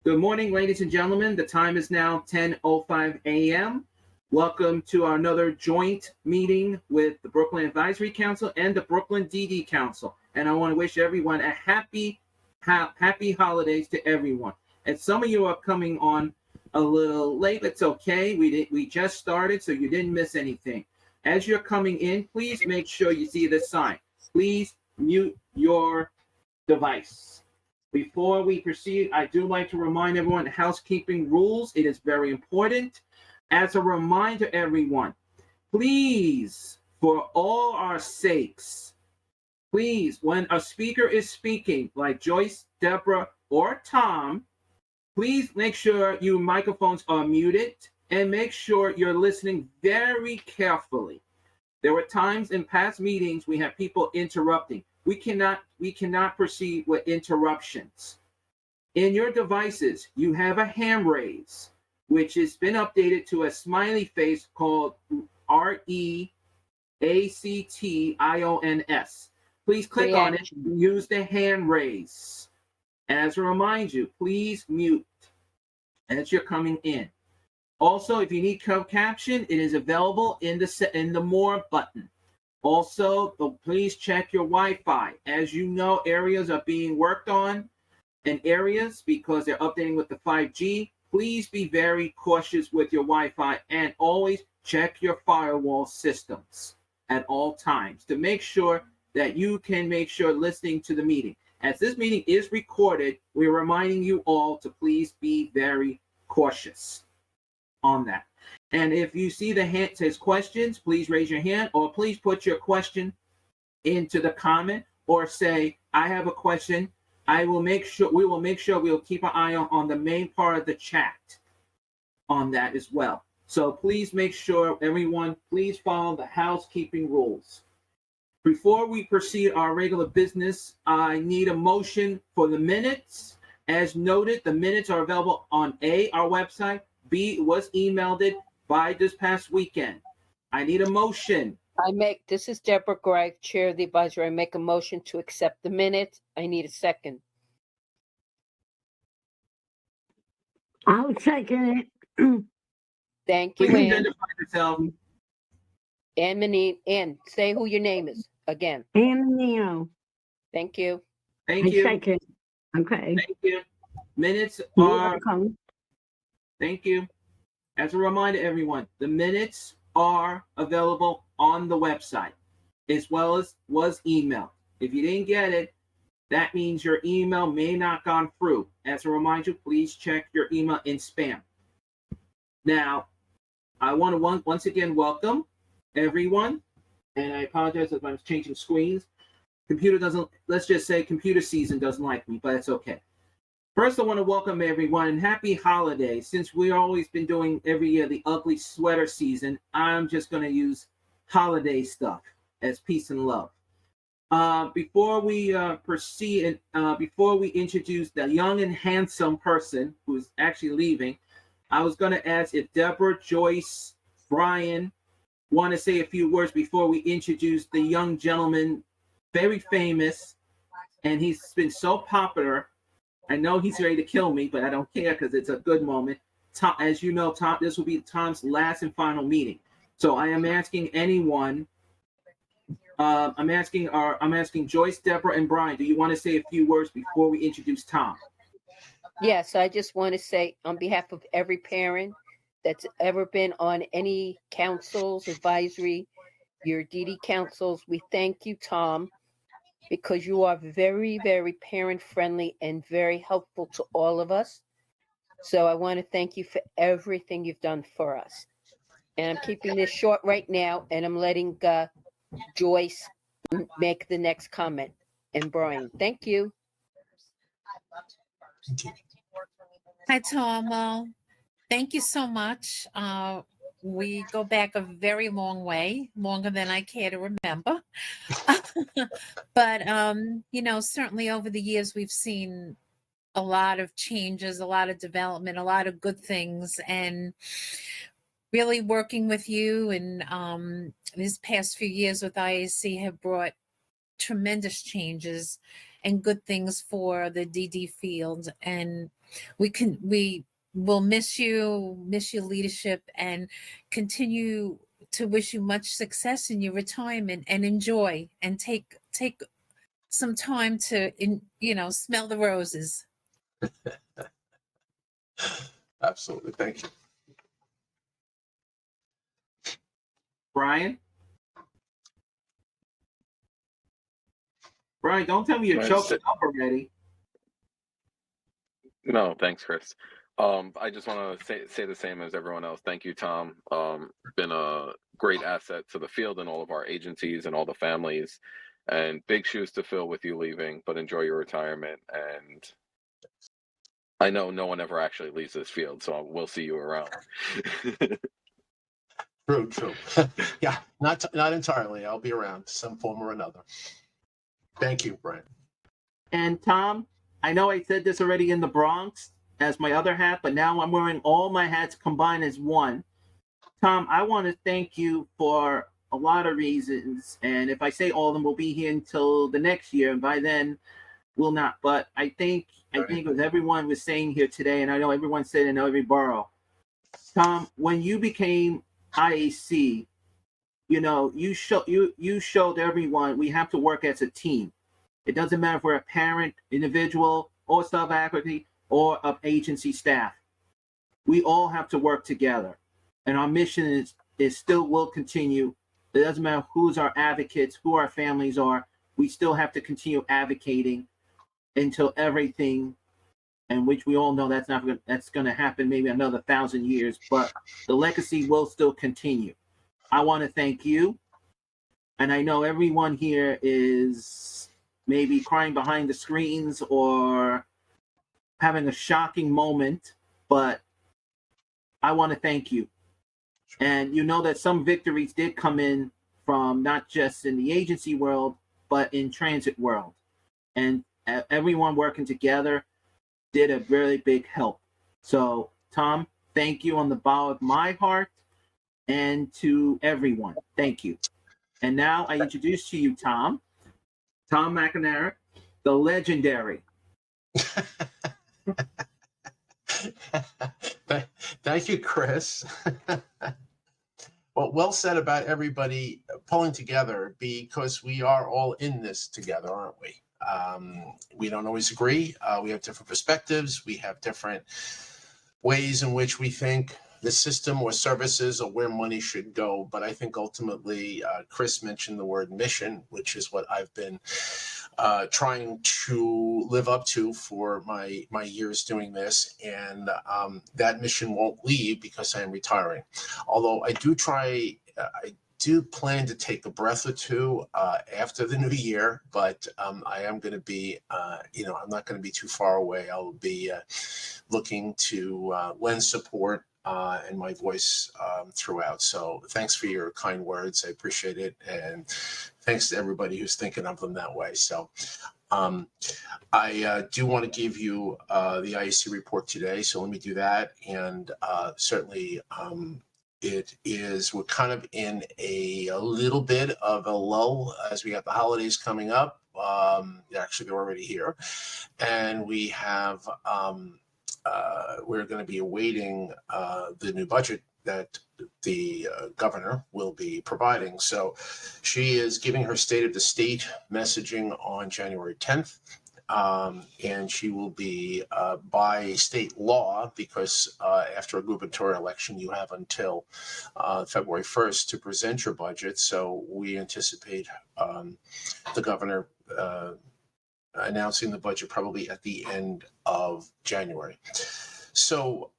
Good morning, ladies and gentlemen. The time is now 10:05 a.m. Welcome to our another joint meeting with the Brooklyn Advisory Council and the Brooklyn DD Council. And I want to wish everyone a happy holidays to everyone. And some of you are coming on a little late. It's okay. We just started, so you didn't miss anything. As you're coming in, please make sure you see the sign. Please mute your device. Before we proceed, I do like to remind everyone housekeeping rules. It is very important. As a reminder, everyone, please, for all our sakes, please, when a speaker is speaking, like Joyce, Deborah, or Tom, please make sure your microphones are muted and make sure you're listening very carefully. There were times in past meetings we had people interrupting. We cannot proceed with interruptions. In your devices, you have a hand raise, which has been updated to a smiley face called REACTIONS. Please click on it and use the hand raise. As a reminder, please mute as you're coming in. Also, if you need closed caption, it is available in the More button. Also, please check your Wi-Fi. As you know, areas are being worked on in areas because they're updating with the 5G. Please be very cautious with your Wi-Fi and always check your firewall systems at all times to make sure that you can make sure listening to the meeting. As this meeting is recorded, we're reminding you all to please be very cautious on that. And if you see the hand says questions, please raise your hand or please put your question into the comment or say, I have a question. We will make sure we'll keep an eye on the main part of the chat on that as well. So please make sure everyone, please follow the housekeeping rules. Before we proceed our regular business, I need a motion for the minutes. As noted, the minutes are available on A, our website, B, was emailed it by this past weekend. I need a motion. This is Deborah Gregg, Chair of the Advisory. I make a motion to accept the minutes. I need a second. I'll second it. Thank you, Please Ann. identify yourself. Ann Menine. Ann, say who your name is again. Ann Neo. Thank you. Thank you. Second. Okay. Thank you. Minutes You're are. welcome. Thank you. As a reminder, everyone, the minutes are available on the website as well as was emailed. If you didn't get it, that means your email may not gone through. As a reminder, please check your email in spam. Now, I want to once again welcome everyone, and I apologize if I'm changing screens. Let's just say computer season doesn't like me, but it's okay. First, I want to welcome everyone and happy holidays. Since we've always been doing every year the ugly sweater season, I'm just going to use holiday stuff as peace and love. Before we proceed, before we introduce the young and handsome person who's actually leaving, I was going to ask if Deborah, Joyce, Brian want to say a few words before we introduce the young gentleman, very famous, and he's been so popular. I know he's ready to kill me, but I don't care because it's a good moment. Tom, as you know, Tom, this will be Tom's last and final meeting. So I am asking anyone. I'm asking Joyce, Deborah, and Brian. Do you want to say a few words before we introduce Tom? Yes, I just want to say on behalf of every parent that's ever been on any councils, advisory, your DD councils, we thank you, Tom, because you are very, very parent-friendly and very helpful to all of us. So I want to thank you for everything you've done for us. And I'm keeping this short right now, and I'm letting Joyce make the next comment. And Brian, thank you. Hi, Tom. Well, thank you so much. We go back a very long way, longer than I care to remember. But, certainly over the years, we've seen a lot of changes, a lot of development, a lot of good things. And really working with you and these past few years with IAC have brought tremendous changes and good things for the DD field. And we will miss your leadership, and continue to wish you much success in your retirement, and enjoy and take some time to smell the roses. Absolutely. Thank you. Brian? Brian, don't tell me you're Right. choking up already. No, thanks, Chris. I just want to say the same as everyone else. Thank you, Tom. Been a great asset to the field and all of our agencies and all the families, and big shoes to fill with you leaving, but enjoy your retirement. And I know no one ever actually leaves this field, so we'll see you around. True. Yeah, not entirely. I'll be around some form or another. Thank you, Brian. And Tom, I know I said this already in the Bronx as my other hat, but now I'm wearing all my hats combined as one. Tom, I want to thank you for a lot of reasons. And if I say all of them, we'll be here until the next year. And by then, we'll not. But I think with everyone was saying here today, and I know everyone said in every borough, Tom, when you became IAC, you showed everyone we have to work as a team. It doesn't matter if we're a parent, individual, or sub-faculty, or of agency staff. We all have to work together. And our mission is still will continue. It doesn't matter who's our advocates, who our families are. We still have to continue advocating until everything, and which we all know that's going to happen maybe another 1,000 years, but the legacy will still continue. I want to thank you. And I know everyone here is maybe crying behind the screens or having a shocking moment, but I want to thank you. And you know that some victories did come in from not just in the agency world, but in transit world. And everyone working together did a really big help. So, Tom, thank you on the bottom of my heart, and to everyone. Thank you. And now I introduce to you Tom McInerney, the legendary. Thank you, Chris. Well said about everybody pulling together, because we are all in this together, aren't we? We don't always agree. We have different perspectives. We have different ways in which we think the system or services or where money should go. But I think ultimately, Chris mentioned the word mission, which is what I've been trying to live up to for my years doing this. And that mission won't leave because I am retiring. Although I do plan to take a breath or two after the new year, but I am going to be, I'm not going to be too far away. I'll be looking to lend support and my voice throughout. So thanks for your kind words. I appreciate it. And thanks to everybody who's thinking of them that way. So I do want to give you the IAC report today. So let me do that. And certainly, we're kind of in a little bit of a lull as we got the holidays coming up. Actually, they're already here. And we have, we're going to be awaiting the new budget that the governor will be providing. So she is giving her State of the State messaging on January 10th. And she will be by state law, because after a gubernatorial election, you have until February 1st to present your budget. So we anticipate the governor announcing the budget probably at the end of January. So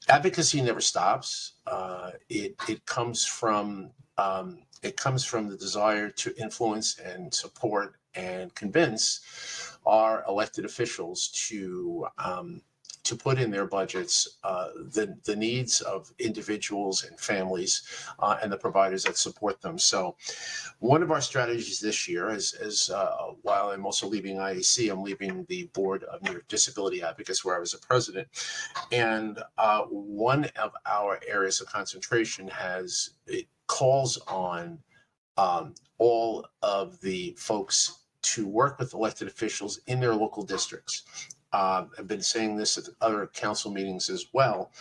advocacy never stops. It comes from the desire to influence and support and convince our elected officials to put in their budgets the needs of individuals and families and the providers that support them. So one of our strategies this year is while I'm also leaving IAC, I'm leaving the board of New York Disability Advocates, where I was a president. And one of our areas of concentration it calls on all of the folks to work with elected officials in their local districts. I've been saying this at other council meetings as well,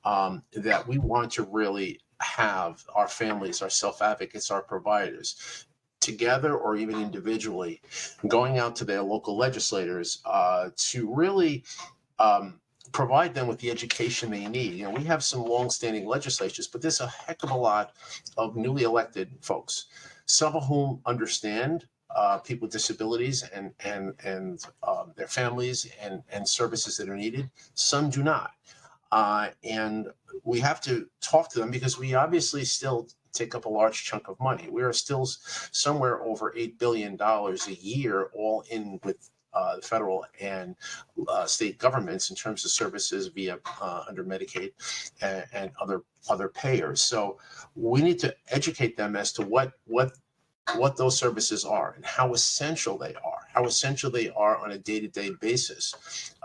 that we want to really have our families, our self-advocates, our providers, together or even individually, going out to their local legislators to really provide them with the education they need. You know, we have some longstanding legislatures, but there's a heck of a lot of newly elected folks, some of whom understand people with disabilities and their families and services that are needed. Some do not. And we have to talk to them because we obviously still take up a large chunk of money. We are still somewhere over $8 billion a year, all in with the federal and state governments in terms of services via under Medicaid and other payers. So we need to educate them as to what those services are and how essential they are on a day-to-day basis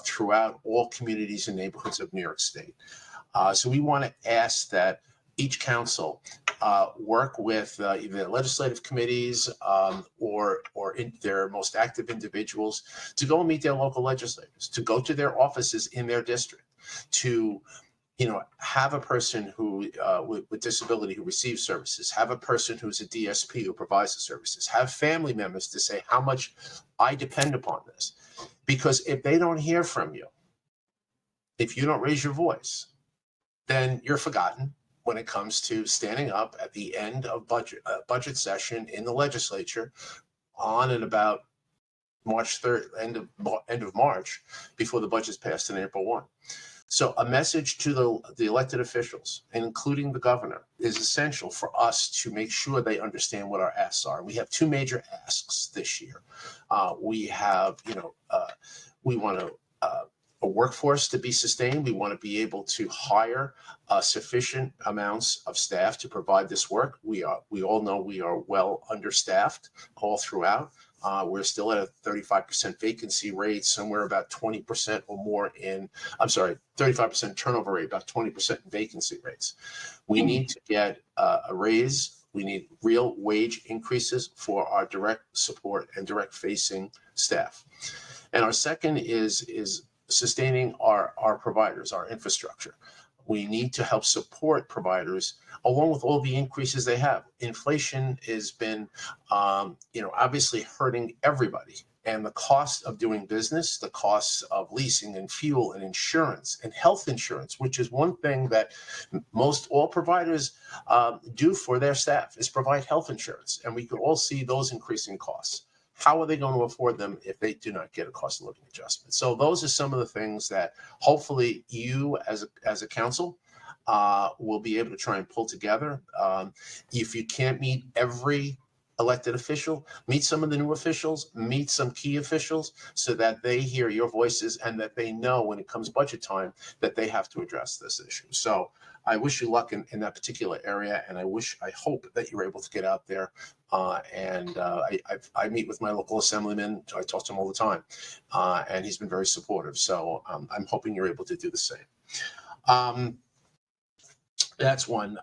throughout all communities and neighborhoods of New York State. So we want to ask that each council work with either legislative committees or in their most active individuals to go and meet their local legislators, to go to their offices in their district, to have a person who with disability who receives services, have a person who's a DSP who provides the services, have family members to say how much I depend upon this. Because if they don't hear from you, if you don't raise your voice, then you're forgotten when it comes to standing up at the end of budget session in the legislature on and about March 3rd, end of March, before the budget's passed on April 1. So a message to the elected officials, including the governor, is essential for us to make sure they understand what our asks are. We have two major asks this year. We have, we want a workforce to be sustained. We want to be able to hire sufficient amounts of staff to provide this work. We all know we are well understaffed all throughout. We're still at a 35% vacancy rate, somewhere about 20% or more 35% turnover rate, about 20% vacancy rates. We need to get a raise. We need real wage increases for our direct support and direct facing staff. And our second is sustaining our providers, our infrastructure. We need to help support providers along with all the increases they have. Inflation has been, obviously hurting everybody. And the cost of doing business, the costs of leasing and fuel and insurance and health insurance, which is one thing that most all providers do for their staff, is provide health insurance. And we could all see those increasing costs. How are they going to afford them if they do not get a cost of living adjustment? So those are some of the things that hopefully you as a council will be able to try and pull together. If you can't meet every elected official, meet some of the new officials, meet some key officials so that they hear your voices and that they know when it comes budget time that they have to address this issue. So I wish you luck in that particular area, and I hope that you're able to get out there. I meet with my local assemblyman. I talk to him all the time, and he's been very supportive. So I'm hoping you're able to do the same. That's one.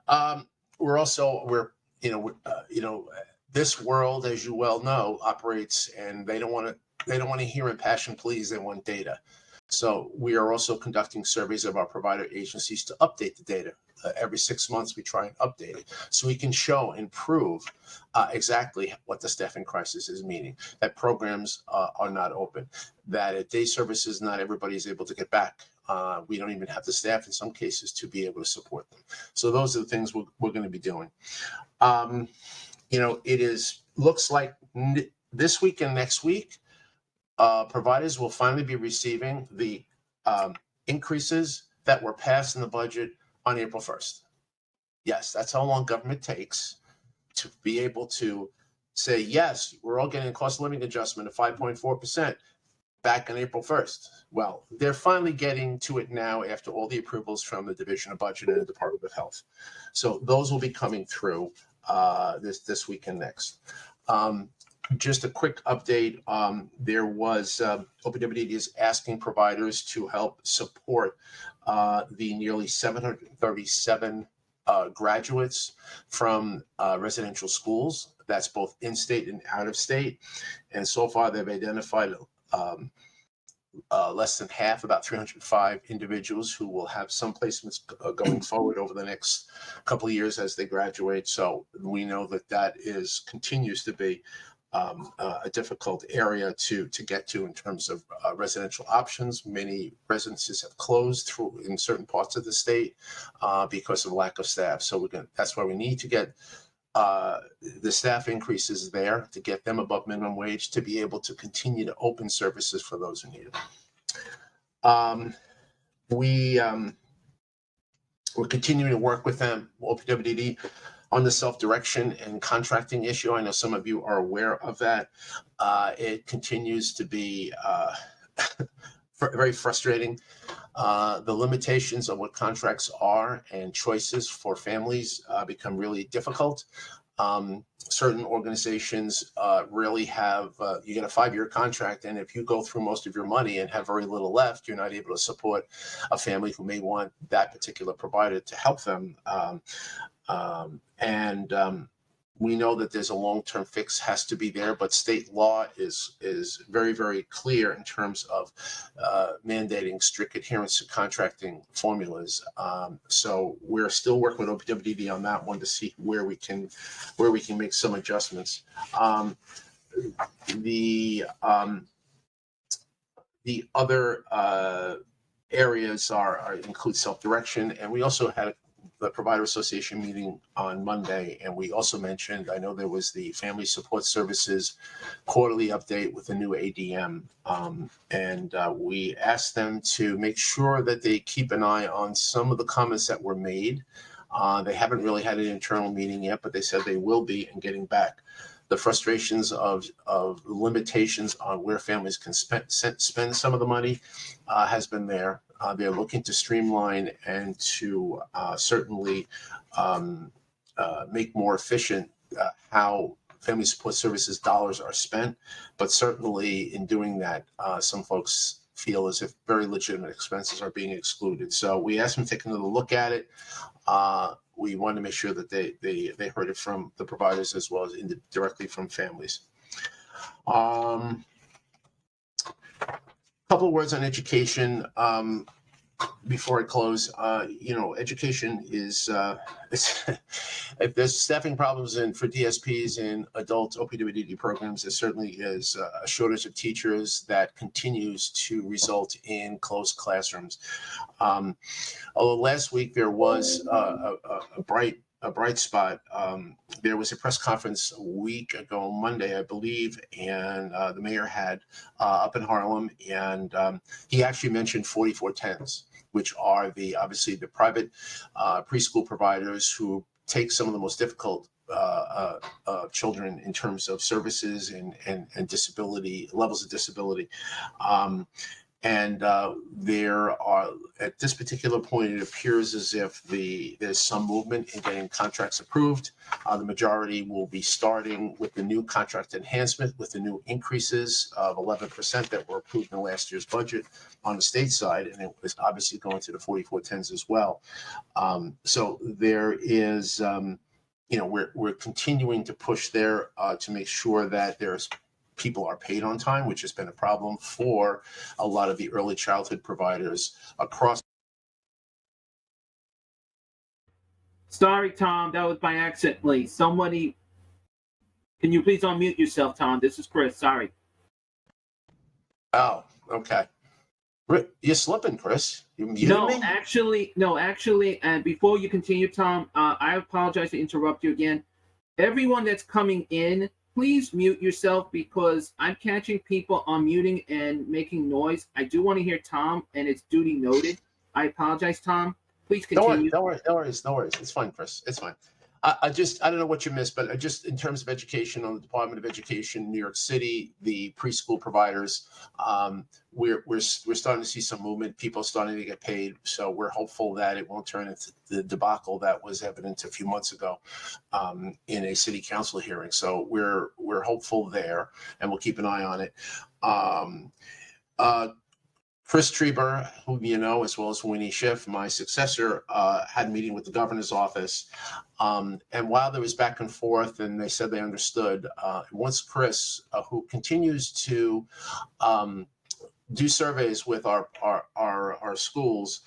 This world, as you well know, operates, and they don't want to hear impassioned pleas. They want data. So we are also conducting surveys of our provider agencies to update the data. Every 6 months, we try and update it so we can show and prove exactly what the staffing crisis is meaning, that programs are not open, that at day services, not everybody is able to get back. We don't even have the staff in some cases to be able to support them. So those are the things we're going to be doing. Looks like this week and next week, providers will finally be receiving the increases that were passed in the budget on April 1st. Yes, that's how long government takes to be able to say, yes, we're all getting a cost of living adjustment of 5.4% back on April 1st. Well, they're finally getting to it now after all the approvals from the Division of Budget and the Department of Health. So those will be coming through this week and next. Just a quick update. There was OPWD is asking providers to help support the nearly 737 graduates from residential schools. That's both in-state and out-of-state. And so far, they've identified less than half, about 305 individuals who will have some placements going forward over the next couple of years as they graduate. So we know that continues to be a difficult area to get to in terms of residential options. Many residences have closed in certain parts of the state because of lack of staff. So that's why we need to get the staff increases there to get them above minimum wage to be able to continue to open services for those who need it. We're continuing to work with them, OPWDD, on the self-direction and contracting issue. I know some of you are aware of that. It continues to be very frustrating. The limitations of what contracts are and choices for families become really difficult. Certain organizations really have, you get a 5-year contract, and if you go through most of your money and have very little left, you're not able to support a family who may want that particular provider to help them. We know that there's a long-term fix has to be there, but state law is very, very clear in terms of mandating strict adherence to contracting formulas. So we're still working with OPWDD on that one to see where we can make some adjustments. The other areas include self-direction, and we also had the Provider Association meeting on Monday, and we also mentioned, I know there was the Family Support Services quarterly update with the new ADM, and we asked them to make sure that they keep an eye on some of the comments that were made. They haven't really had an internal meeting yet, but they said they will be in getting back. The frustrations of limitations on where families can spend some of the money has been there. They're looking to streamline and to certainly make more efficient how Family Support Services dollars are spent. But certainly in doing that, some folks feel as if very legitimate expenses are being excluded. So we asked them to take another look at it. We wanted to make sure that they heard it from the providers as well as directly from families. Couple of words on education before I close. Education is if there's staffing problems for DSPs in adult OPWDD programs, there certainly is a shortage of teachers that continues to result in closed classrooms. Although last week there was a bright spot. There was a press conference a week ago, Monday, I believe, and the mayor had up in Harlem, and he actually mentioned 4410s, which are obviously the private preschool providers who take some of the most difficult children in terms of services and disability levels of disability. There are, at this particular point, it appears as if there's some movement in getting contracts approved. The majority will be starting with the new contract enhancement, with the new increases of 11% that were approved in last year's budget on the state side, and it was obviously going to the 4410s as well. So there is, we're continuing to push there to make sure that people are paid on time, which has been a problem for a lot of the early childhood providers across. Sorry, Tom, that was by accident. Somebody, can you please unmute yourself, Tom? This is Chris. Sorry. Oh, okay. You're slipping, Chris. You muted me? Actually, and before you continue, Tom, I apologize to interrupt you again. Everyone that's coming in, please mute yourself because I'm catching people unmuting and making noise. I do want to hear Tom, and it's duty noted. I apologize, Tom. Please continue. No worries. It's fine, Chris. It's fine. I don't know what you missed, but just in terms of education, on the Department of Education, New York City, the preschool providers, we're starting to see some movement. People starting to get paid, so we're hopeful that it won't turn into the debacle that was evident a few months ago in a city council hearing. So we're hopeful there, and we'll keep an eye on it. Chris Treber, whom you know, as well as Winnie Schiff, my successor, had a meeting with the governor's office. And while there was back and forth and they said they understood, once Chris, who continues to do surveys with our schools,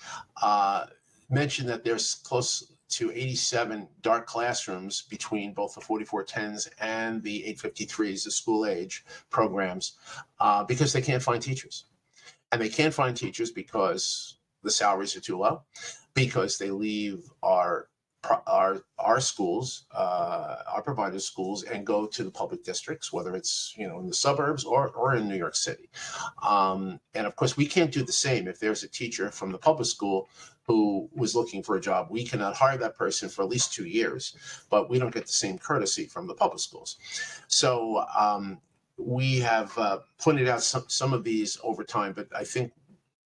mentioned that there's close to 87 dark classrooms between both the 4410s and the 853s, the school age programs, because they can't find teachers. And they can't find teachers because the salaries are too low, because they leave our schools, our provider schools, and go to the public districts, whether it's in the suburbs or in New York City. And of course, we can't do the same. If there's a teacher from the public school who was looking for a job, we cannot hire that person for at least 2 years, but we don't get the same courtesy from the public schools. So we have pointed out some of these over time, but I think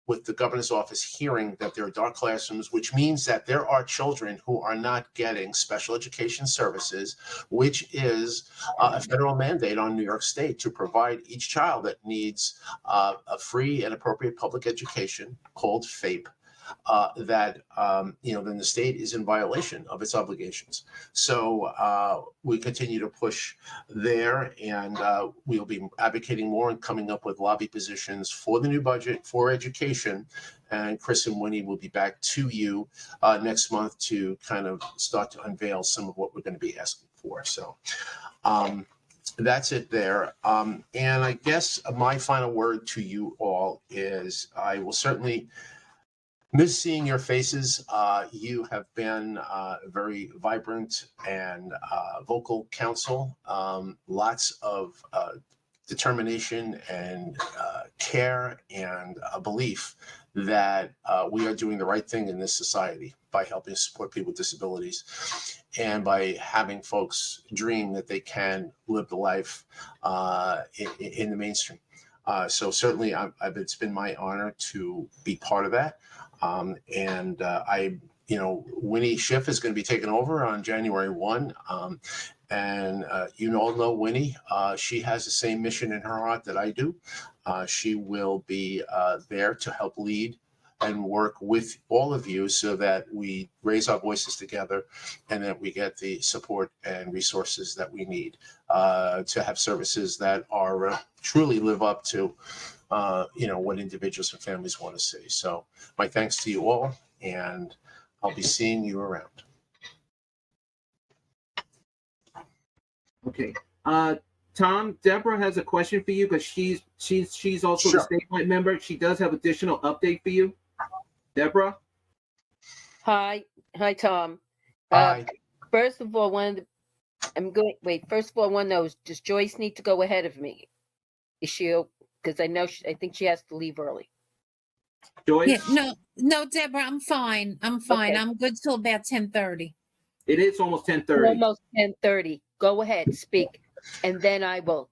with the governor's office hearing that there are dark classrooms, which means that there are children who are not getting special education services, which is a federal mandate on New York State to provide each child that needs a free and appropriate public education called FAPE. Then the state is in violation of its obligations. So we continue to push there, and we'll be advocating more and coming up with lobby positions for the new budget for education. And Chris and Winnie will be back to you next month to kind of start to unveil some of what we're going to be asking for. So that's it there. And I guess my final word to you all is I will certainly miss seeing your faces. You have been a very vibrant and vocal council. Lots of determination and care and a belief that we are doing the right thing in this society by helping support people with disabilities and by having folks dream that they can live the life in the mainstream. So certainly it's been my honor to be part of that. Winnie Schiff is going to be taking over on January 1. And you all know Winnie. She has the same mission in her heart that I do. She will be there to help lead and work with all of you so that we raise our voices together and that we get the support and resources that we need to have services that are truly live up to what individuals and families want to see. So my thanks to you all, and I'll be seeing you around. Okay. Tom, Deborah has a question for you because she's also Sure. the statewide member. She does have additional update for you. Deborah? Hi, Tom. Hi. First of all, First of all, I want to know, does Joyce need to go ahead of me? Is she? Because I think she has to leave early. Joyce? Yeah, no, Deborah, I'm fine. Okay. I'm good till about 10:30. It is almost 10:30. Almost 10:30. Go ahead, speak, and then I will.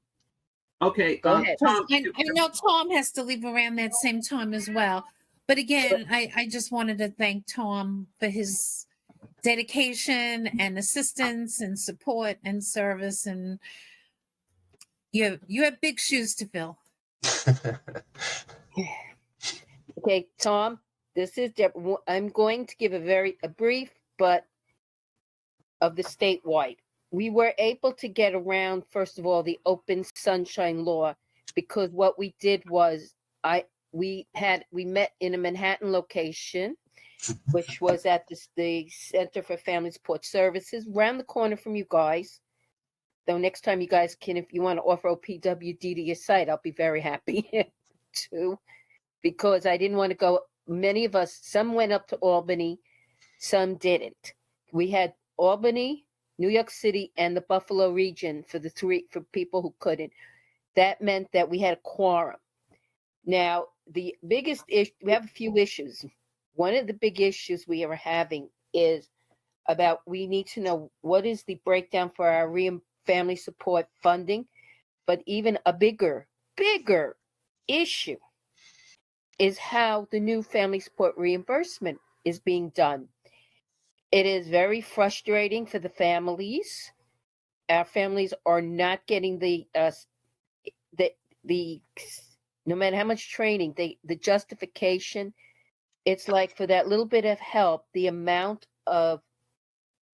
Okay. Go ahead. Tom, I know Tom has to leave around that same time as well. But again, I just wanted to thank Tom for his dedication and assistance and support and service. And you have big shoes to fill. Okay, Tom, this is Deborah. I'm going to give a brief, but of the statewide. We were able to get around, first of all, the open sunshine law, because what we did was we met in a Manhattan location, which was at the Center for Family Support Services, around the corner from you guys. Though next time you guys can, if you want to offer OPWD to your site, I'll be very happy too, because I didn't want to go. Many of us, some went up to Albany, some didn't. We had Albany, New York City, and the Buffalo region for people who couldn't. That meant that we had a quorum. Now, the biggest issue, we have a few issues. One of the big issues we are having is about, we need to know what is the breakdown for our family support funding, but even a bigger issue is how the new family support reimbursement is being done. It is very frustrating for the families. Our families are not getting the no matter how much training, the justification, it's like for that little bit of help, the amount of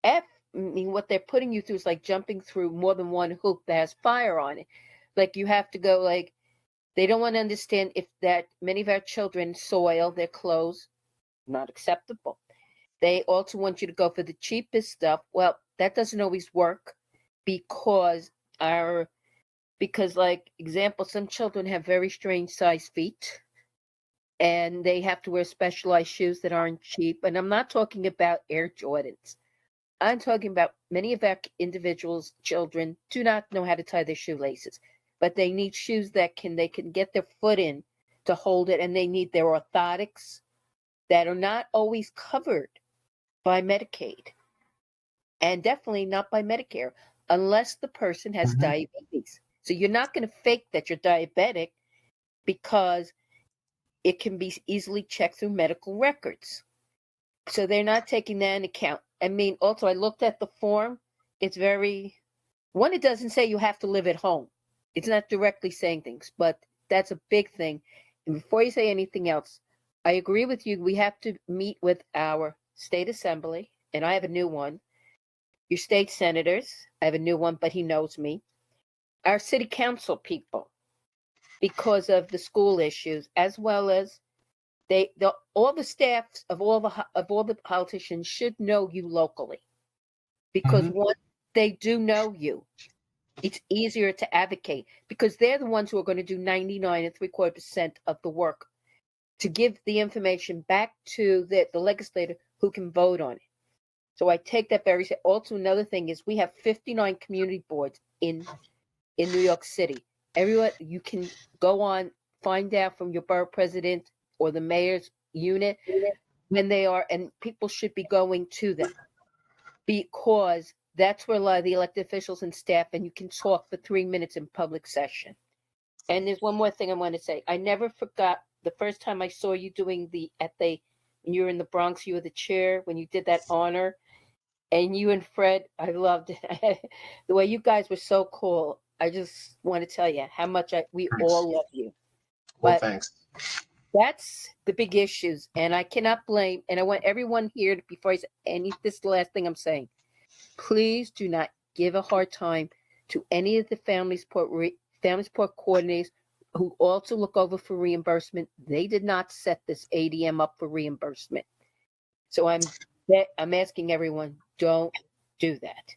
I mean, what they're putting you through is like jumping through more than one hoop that has fire on it. Like you have to go like they don't want to understand if that many of our children soil their clothes, not acceptable. They also want you to go for the cheapest stuff. Well, that doesn't always work because like example, some children have very strange size feet and they have to wear specialized shoes that aren't cheap. And I'm not talking about Air Jordans. I'm talking about many of our individuals' children do not know how to tie their shoelaces, but they need shoes that they can get their foot in to hold it, and they need their orthotics that are not always covered by Medicaid, and definitely not by Medicare, unless the person has diabetes. So you're not going to fake that you're diabetic because it can be easily checked through medical records. So they're not taking that into account. I mean, also, I looked at the form. It's one, it doesn't say you have to live at home. It's not directly saying things, but that's a big thing. And before you say anything else, I agree with you. We have to meet with our state assembly, and I have a new one. Your state senators, I have a new one, but he knows me. Our city council people, because of the school issues, as well as all the staffs of all the politicians should know you locally, because once they do know you, it's easier to advocate because they're the ones who are going to do 99.75% of the work to give the information back to the legislator who can vote on it. So I take that very seriously. Also, another thing is we have 59 community boards in New York City. Everyone, you can go on, find out from your borough president or the mayor's unit when they are, and people should be going to them because that's where a lot of the elected officials and staff, and you can talk for 3 minutes in public session. And there's one more thing I want to say. I never forgot the first time I saw you doing when you were in the Bronx, you were the chair, when you did that honor, and you and Fred, I loved it. The way you guys were so cool. I just want to tell you how much we all love you. Well, But thanks. that's the big issues, and I cannot blame. And I want everyone here before I say this is the last thing I'm saying. Please do not give a hard time to any of the family support coordinators who also look over for reimbursement. They did not set this ADM up for reimbursement. So I'm asking everyone, don't do that.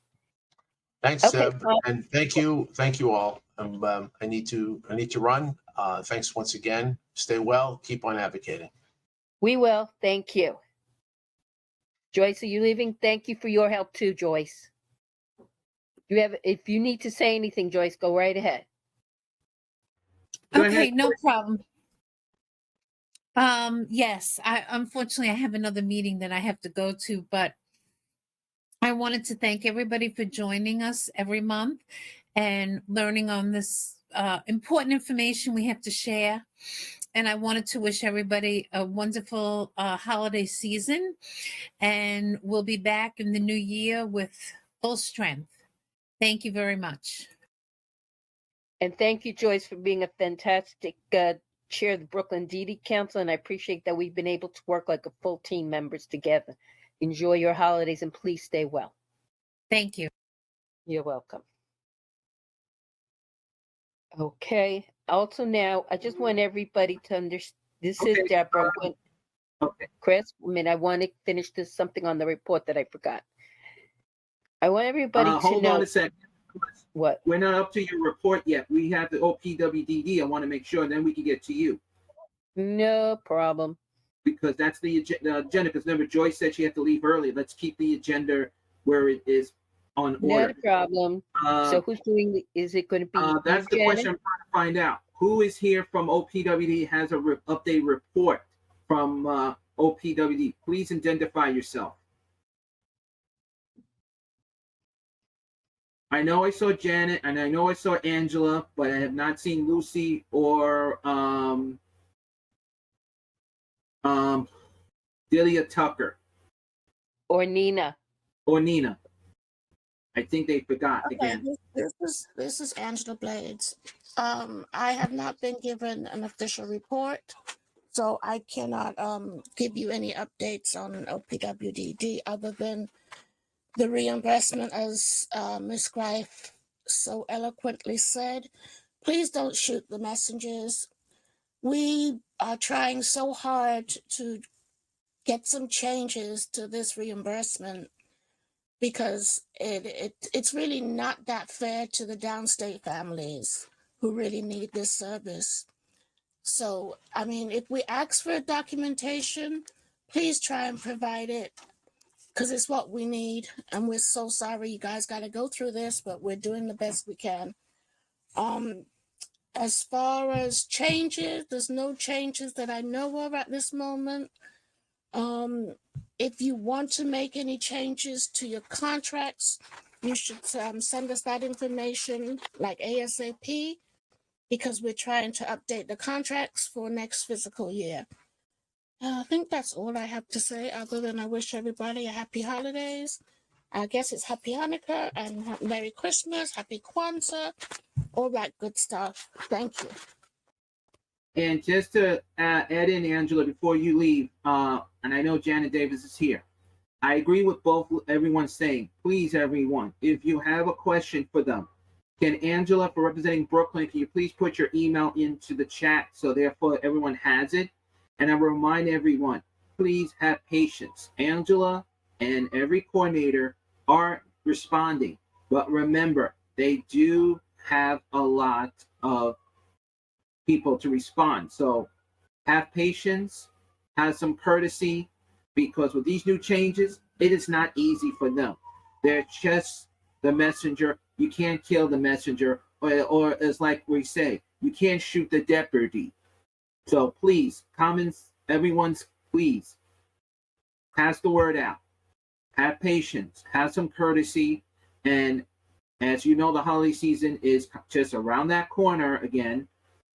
Thanks, Okay, Seb, and thank you all. I need to run. Thanks once again. Stay well. Keep on advocating. We will. Thank you. Joyce, are you leaving? Thank you for your help too, Joyce. If you need to say anything, Joyce, go right ahead. Go Okay, ahead. no problem. Yes, unfortunately I have another meeting that I have to go to, but I wanted to thank everybody for joining us every month and learning on this important information we have to share. And I wanted to wish everybody a wonderful holiday season. And we'll be back in the new year with full strength. Thank you very much. And thank you, Joyce, for being a fantastic chair of the Brooklyn DD Council. And I appreciate that we've been able to work like a full team members together. Enjoy your holidays and please stay well. Thank you. You're welcome. Okay. Also now, I just want everybody to understand. This is Deborah. Okay. Chris, I want to finish something on the report that I forgot. I want everybody to know. Hold on a second. What? We're not up to your report yet. We have the OPWDD. I want to make sure, then we can get to you. No problem. Because that's the agenda. Because remember, Joyce said she had to leave early. Let's keep the agenda where it is on order. No problem. So who's doing is it going to be that's the question I'm trying to find out. Who is here from OPWD has a update report from OPWD? Please identify yourself. I know I saw Janet and I know I saw Angela, but I have not seen Lucy or Delia Tucker. Or Nina. I think they forgot Okay, again. this is Angela Blades. I have not been given an official report, so I cannot give you any updates on OPWDD other than the reimbursement, as Ms. Greif so eloquently said. Please don't shoot the messengers. We are trying so hard to get some changes to this reimbursement because it's really not that fair to the downstate families who really need this service. So, I mean, if we ask for documentation, please try and provide it because it's what we need. And we're so sorry you guys got to go through this, but we're doing the best we can. As far as changes, there's no changes that I know of at this moment. If you want to make any changes to your contracts, you should send us that information like ASAP because we're trying to update the contracts for next fiscal year. I think that's all I have to say, other than I wish everybody a happy holidays. I guess it's happy Hanukkah and Merry Christmas, happy Kwanzaa, all that good stuff. Thank you. And just to add in, Angela, before you leave, and I know Janet Davis is here. I agree with both everyone saying. Please, everyone, if you have a question for them, can Angela, for representing Brooklyn, can you please put your email into the chat so therefore everyone has it? And I remind everyone, please have patience. Angela and every coordinator are responding, but remember, they do have a lot of people to respond. So have patience, have some courtesy, because with these new changes, it is not easy for them. They're just the messenger. You can't kill the messenger, or as like we say, you can't shoot the deputy. So please, comments, everyone's please, pass the word out. Have patience, have some courtesy, and as you know, the holiday season is just around that corner again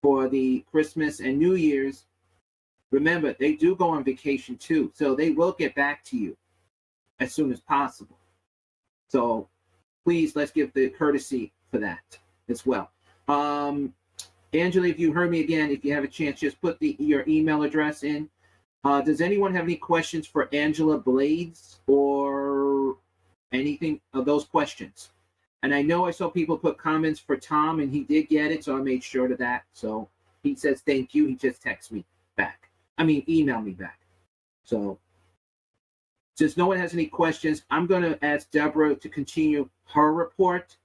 for the Christmas and New Year's. Remember, they do go on vacation too, so they will get back to you as soon as possible. So please, let's give the courtesy for that as well. Angela, if you heard me again, if you have a chance, just put your email address in. Does anyone have any questions for Angela Blades or anything of those questions? And I know I saw people put comments for Tom, and he did get it, so I made sure of that. So he says thank you. He just texted me back. Email me back. So since no one has any questions, I'm going to ask Deborah to continue her report,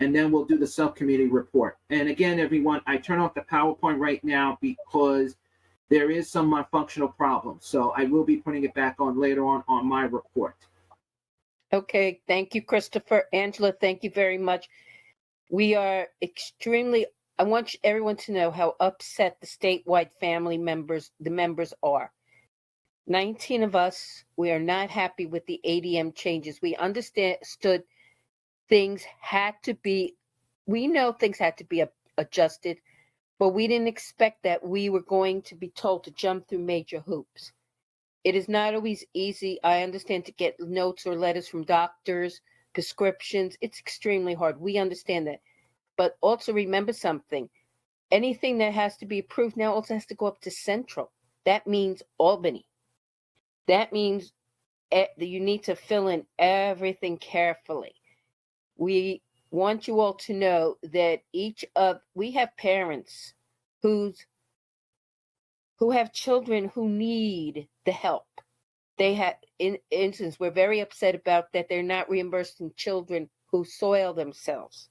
and then we'll do the subcommittee report. And again, everyone, I turn off the PowerPoint right now because there is some functional problems. So I will be putting it back on later on my report. Okay, thank you, Christopher. Angela, thank you very much. We are I want everyone to know how upset the statewide family members, the members are. 19 of us, we are not happy with the ADM changes. We understood things had to be, we know things had to be adjusted, but we didn't expect that we were going to be told to jump through major hoops. It is not always easy, I understand, to get notes or letters from doctors, prescriptions. It's extremely hard. We understand that. But also remember something. Anything that has to be approved now also has to go up to Central. That means Albany. That means that you need to fill in everything carefully. We want you all to know that we have parents who have children who need the help. They have, in instance, we're very upset about that they're not reimbursing children who soil themselves.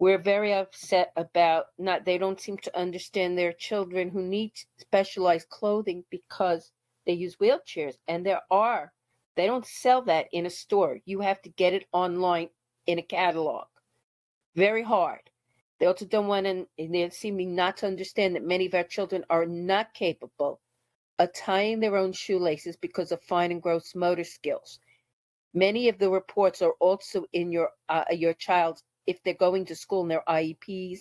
We're very upset about they don't seem to understand their children who need specialized clothing because they use wheelchairs. And they don't sell that in a store. You have to get it online in a catalog. Very hard. They also don't want to, and they seem not to understand that many of our children are not capable of tying their own shoelaces because of fine and gross motor skills. Many of the reports are also in your child's, if they're going to school in their IEPs.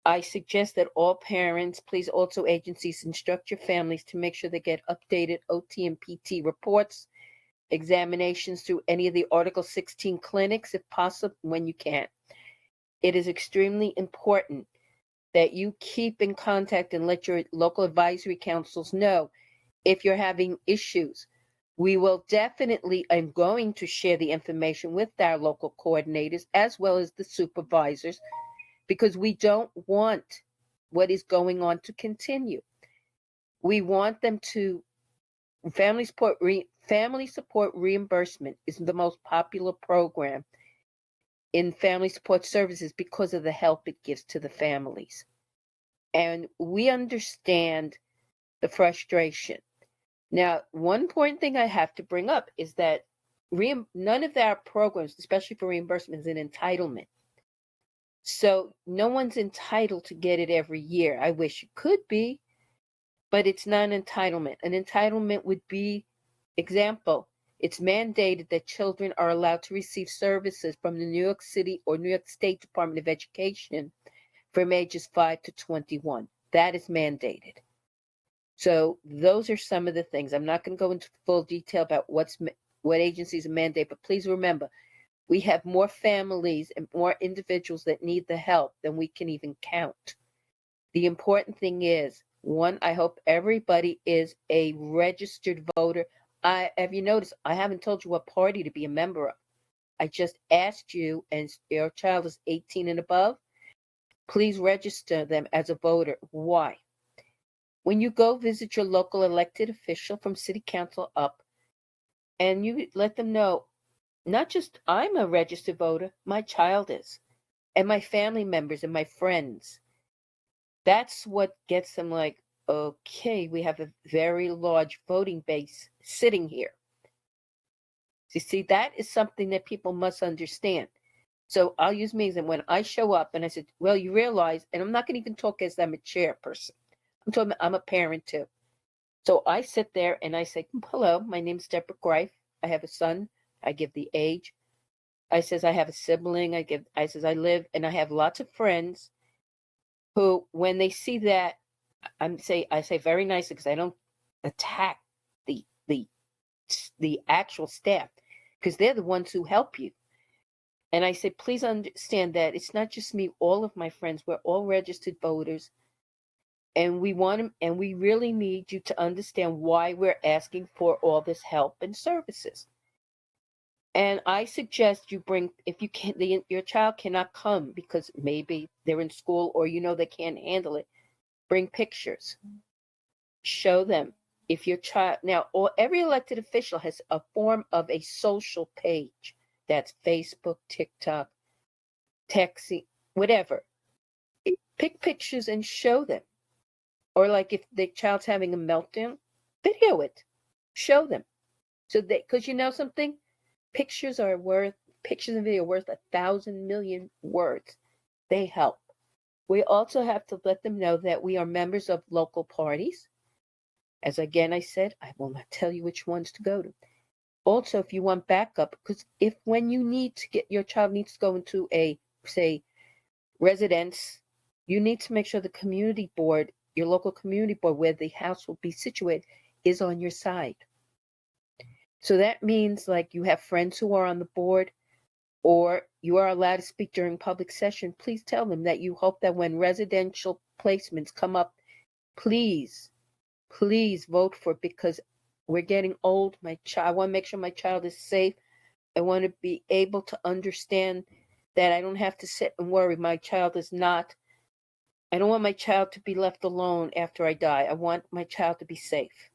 I suggest that all parents, please also agencies, instruct your families to make sure they get updated OT and PT reports examinations through any of the Article 16 clinics if possible when you can. It is extremely important that you keep in contact and let your local advisory councils know if you're having issues. We will definitely, I'm going to share the information with our local coordinators as well as the supervisors, because we don't want what is going on to continue. We want them to, family support reimbursement is the most popular program in family support services because of the help it gives to the families. And we understand the frustration. Now, one important thing I have to bring up is that none of our programs, especially for reimbursement, is an entitlement. So no one's entitled to get it every year. I wish it could be, but it's not an entitlement. An entitlement would be, example, it's mandated that children are allowed to receive services from the New York City or New York State Department of Education from ages 5 to 21. That is mandated. So those are some of the things. I'm not going to go into full detail about what agencies mandate, but please remember, we have more families and more individuals that need the help than we can even count. The important thing is, one, I hope everybody is a registered voter. Have you noticed, I haven't told you what party to be a member of. I just asked you, and your child is 18 and above, please register them as a voter. Why? When you go visit your local elected official from city council up, and you let them know, not just I'm a registered voter, my child is, and my family members and my friends. That's what gets them like, okay, we have a very large voting base sitting here. You see, that is something that people must understand. So I'll use me as when I show up and I said, well, you realize, and I'm not going to even talk as I'm a chairperson. I'm a parent too. So I sit there and I say, hello, my name's Deborah Greif. I have a son. I give the age. I says I have a sibling. I says I live, and I have lots of friends who, when they see that, I say very nicely, because I don't attack the actual staff, because they're the ones who help you. And I say, please understand that it's not just me. All of my friends, we're all registered voters. And we really need you to understand why we're asking for all this help and services. And I suggest you bring, if you can, your child cannot come because maybe they're in school or they can't handle it, bring pictures. Show them. If your child, now, every elected official has a form of a social page. That's Facebook, TikTok, texting, whatever. Pick pictures and show them. Or like if the child's having a meltdown, video it, show them. So because something, pictures and video are worth 1,000 million words. They help. We also have to let them know that we are members of local parties. As again I said, I will not tell you which ones to go to. Also, if you want backup, because when you need to your child needs to go into a, say, residence, you need to make sure the community board, your local community board where the house will be situated, is on your side. So that means like you have friends who are on the board, or you are allowed to speak during public session. Please tell them that you hope that when residential placements come up, please vote for it, because we're getting old. I want to make sure my child is safe. I want to be able to understand that I don't have to sit and worry. I don't want my child to be left alone after I die. I want my child to be safe.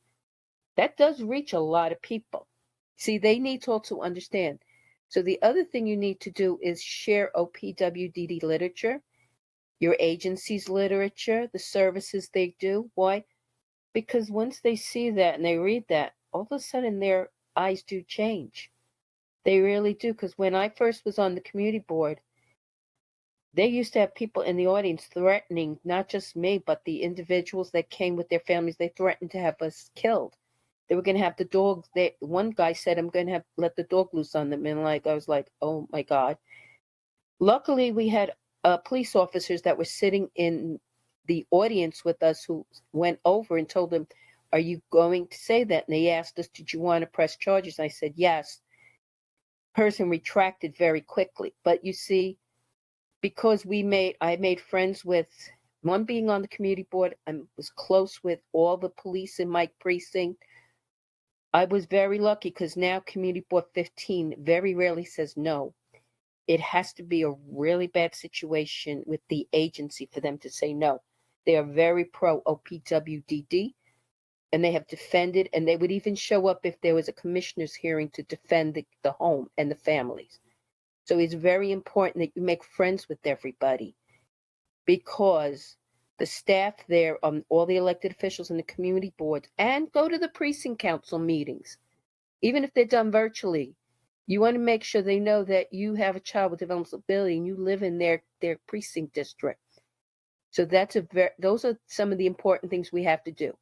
That does reach a lot of people. See, they need to also understand. So the other thing you need to do is share OPWDD literature, your agency's literature, the services they do. Why? Because once they see that and they read that, all of a sudden their eyes do change. They really do. Because when I first was on the community board, they used to have people in the audience threatening not just me, but the individuals that came with their families. They threatened to have us killed. They were going to have the dogs. One guy said, I'm going to let the dog loose on them. And I was like, oh my God. Luckily, we had police officers that were sitting in the audience with us who went over and told them, are you going to say that? And they asked us, did you want to press charges? And I said, yes. Person retracted very quickly. But you see, because I made friends with one being on the community board, I was close with all the police in my precinct. I was very lucky because now Community Board 15 very rarely says no. It has to be a really bad situation with the agency for them to say no. They are very pro OPWDD, and they have defended, and they would even show up if there was a commissioner's hearing to defend the home and the families. So it's very important that you make friends with everybody, because the staff there, all the elected officials and the community boards, and go to the precinct council meetings, even if they're done virtually. You want to make sure they know that you have a child with developmental disability and you live in their precinct district. So those are some of the important things we have to do.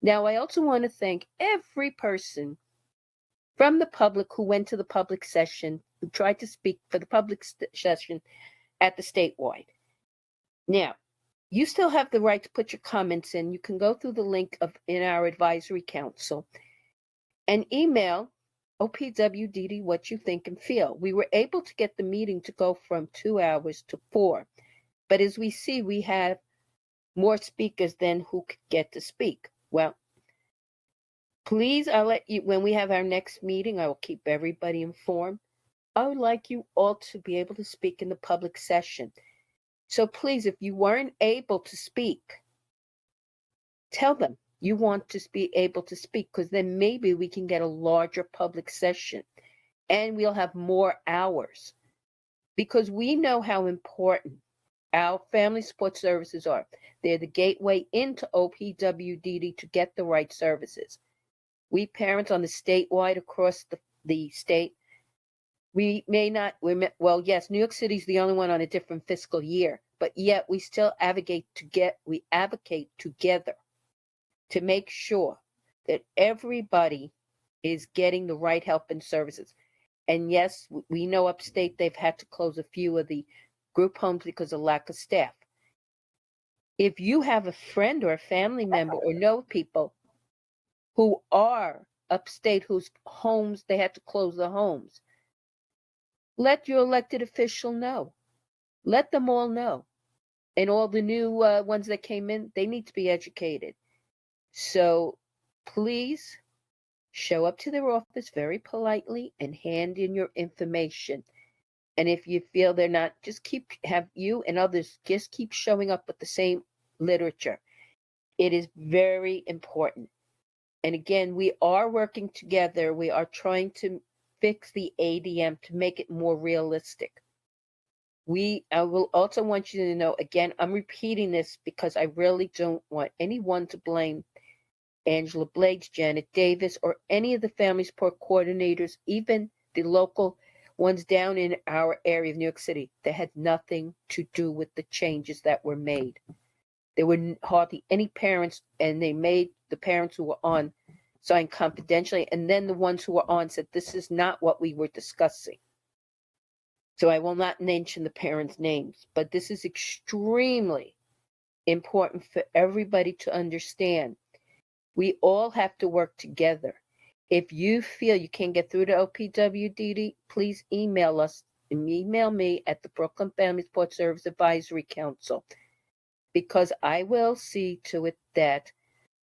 Now, I also want to thank every person from the public who went to the public session, who tried to speak for the public session at the statewide. Now, you still have the right to put your comments in. You can go through the link in our advisory council and email OPWDD what you think and feel. We were able to get the meeting to go from 2 hours to 4. But as we see, we have more speakers than who could get to speak. Well, please, I'll let you, when we have our next meeting, I will keep everybody informed. I would like you all to be able to speak in the public session. So please, if you weren't able to speak, tell them you want to be able to speak, because then maybe we can get a larger public session and we'll have more hours, because we know how important our family support services are. They're the gateway into OPWDD to get the right services. We parents on the statewide across the state, we may not, well, yes, New York City is the only one on a different fiscal year, but yet we still advocate together to make sure that everybody is getting the right help and services. And yes, we know upstate they've had to close a few of the group homes because of lack of staff. If you have a friend or a family member or know people who are upstate, whose homes, they had to close the homes, let your elected official know. Let them all know. And all the new ones that came in, they need to be educated. So please show up to their office very politely and hand in your information. And if you feel they're not, have you and others just keep showing up with the same literature. It is very important. And again, we are working together. We are trying to fix the ADM to make it more realistic. I will also want you to know, again, I'm repeating this because I really don't want anyone to blame Angela Blades, Janet Davis, or any of the family support coordinators, even the local ones down in our area of New York City. They had nothing to do with the changes that were made. There were hardly any parents, and they made the parents who were on sign confidentially, and then the ones who were on said, this is not what we were discussing. So I will not mention the parents' names, but this is extremely important for everybody to understand. We all have to work together. If you feel you can't get through to OPWDD, please email us and email me at the Brooklyn Family Support Service Advisory Council, because I will see to it that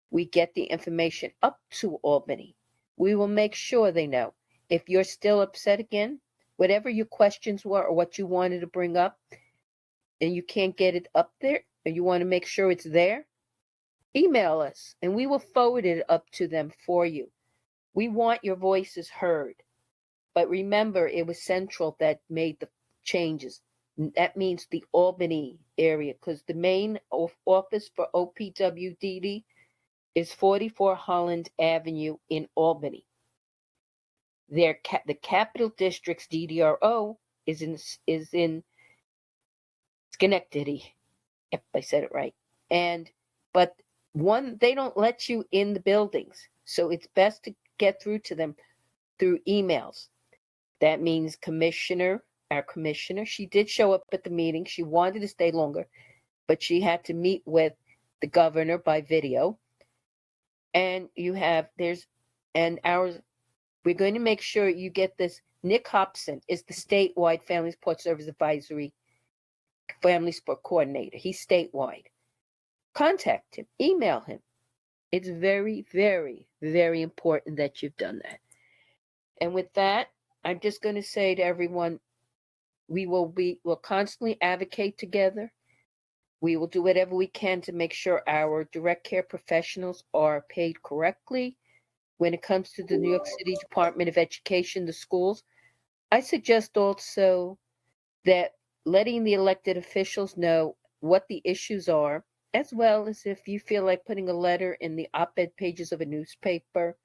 we get the information up to Albany. We will make sure they know. If you're still upset again, whatever your questions were or what you wanted to bring up, and you can't get it up there, and you want to make sure it's there, email us and we will forward it up to them for you. We want your voices heard. But remember, it was Central that made the changes. That means the Albany area, because the main office for OPWDD is 44 Holland Avenue in Albany. The Capital District's DDRO is in Schenectady. Yep, I said it right. But they don't let you in the buildings, so it's best to get through to them through emails. That means our commissioner, she did show up at the meeting. She wanted to stay longer, but she had to meet with the governor by video. And you have, we're going to make sure you get this. Nick Hobson is the statewide Family Support Service Advisory Family Support Coordinator. He's statewide. Contact him, email him. It's very, very, very important that you've done that. And with that, I'm just going to say to everyone, we'll constantly advocate together. We will do whatever we can to make sure our direct care professionals are paid correctly. When it comes to the New York City Department of Education, the schools, I suggest also that letting the elected officials know what the issues are, as well as if you feel like putting a letter in the op-ed pages of a newspaper,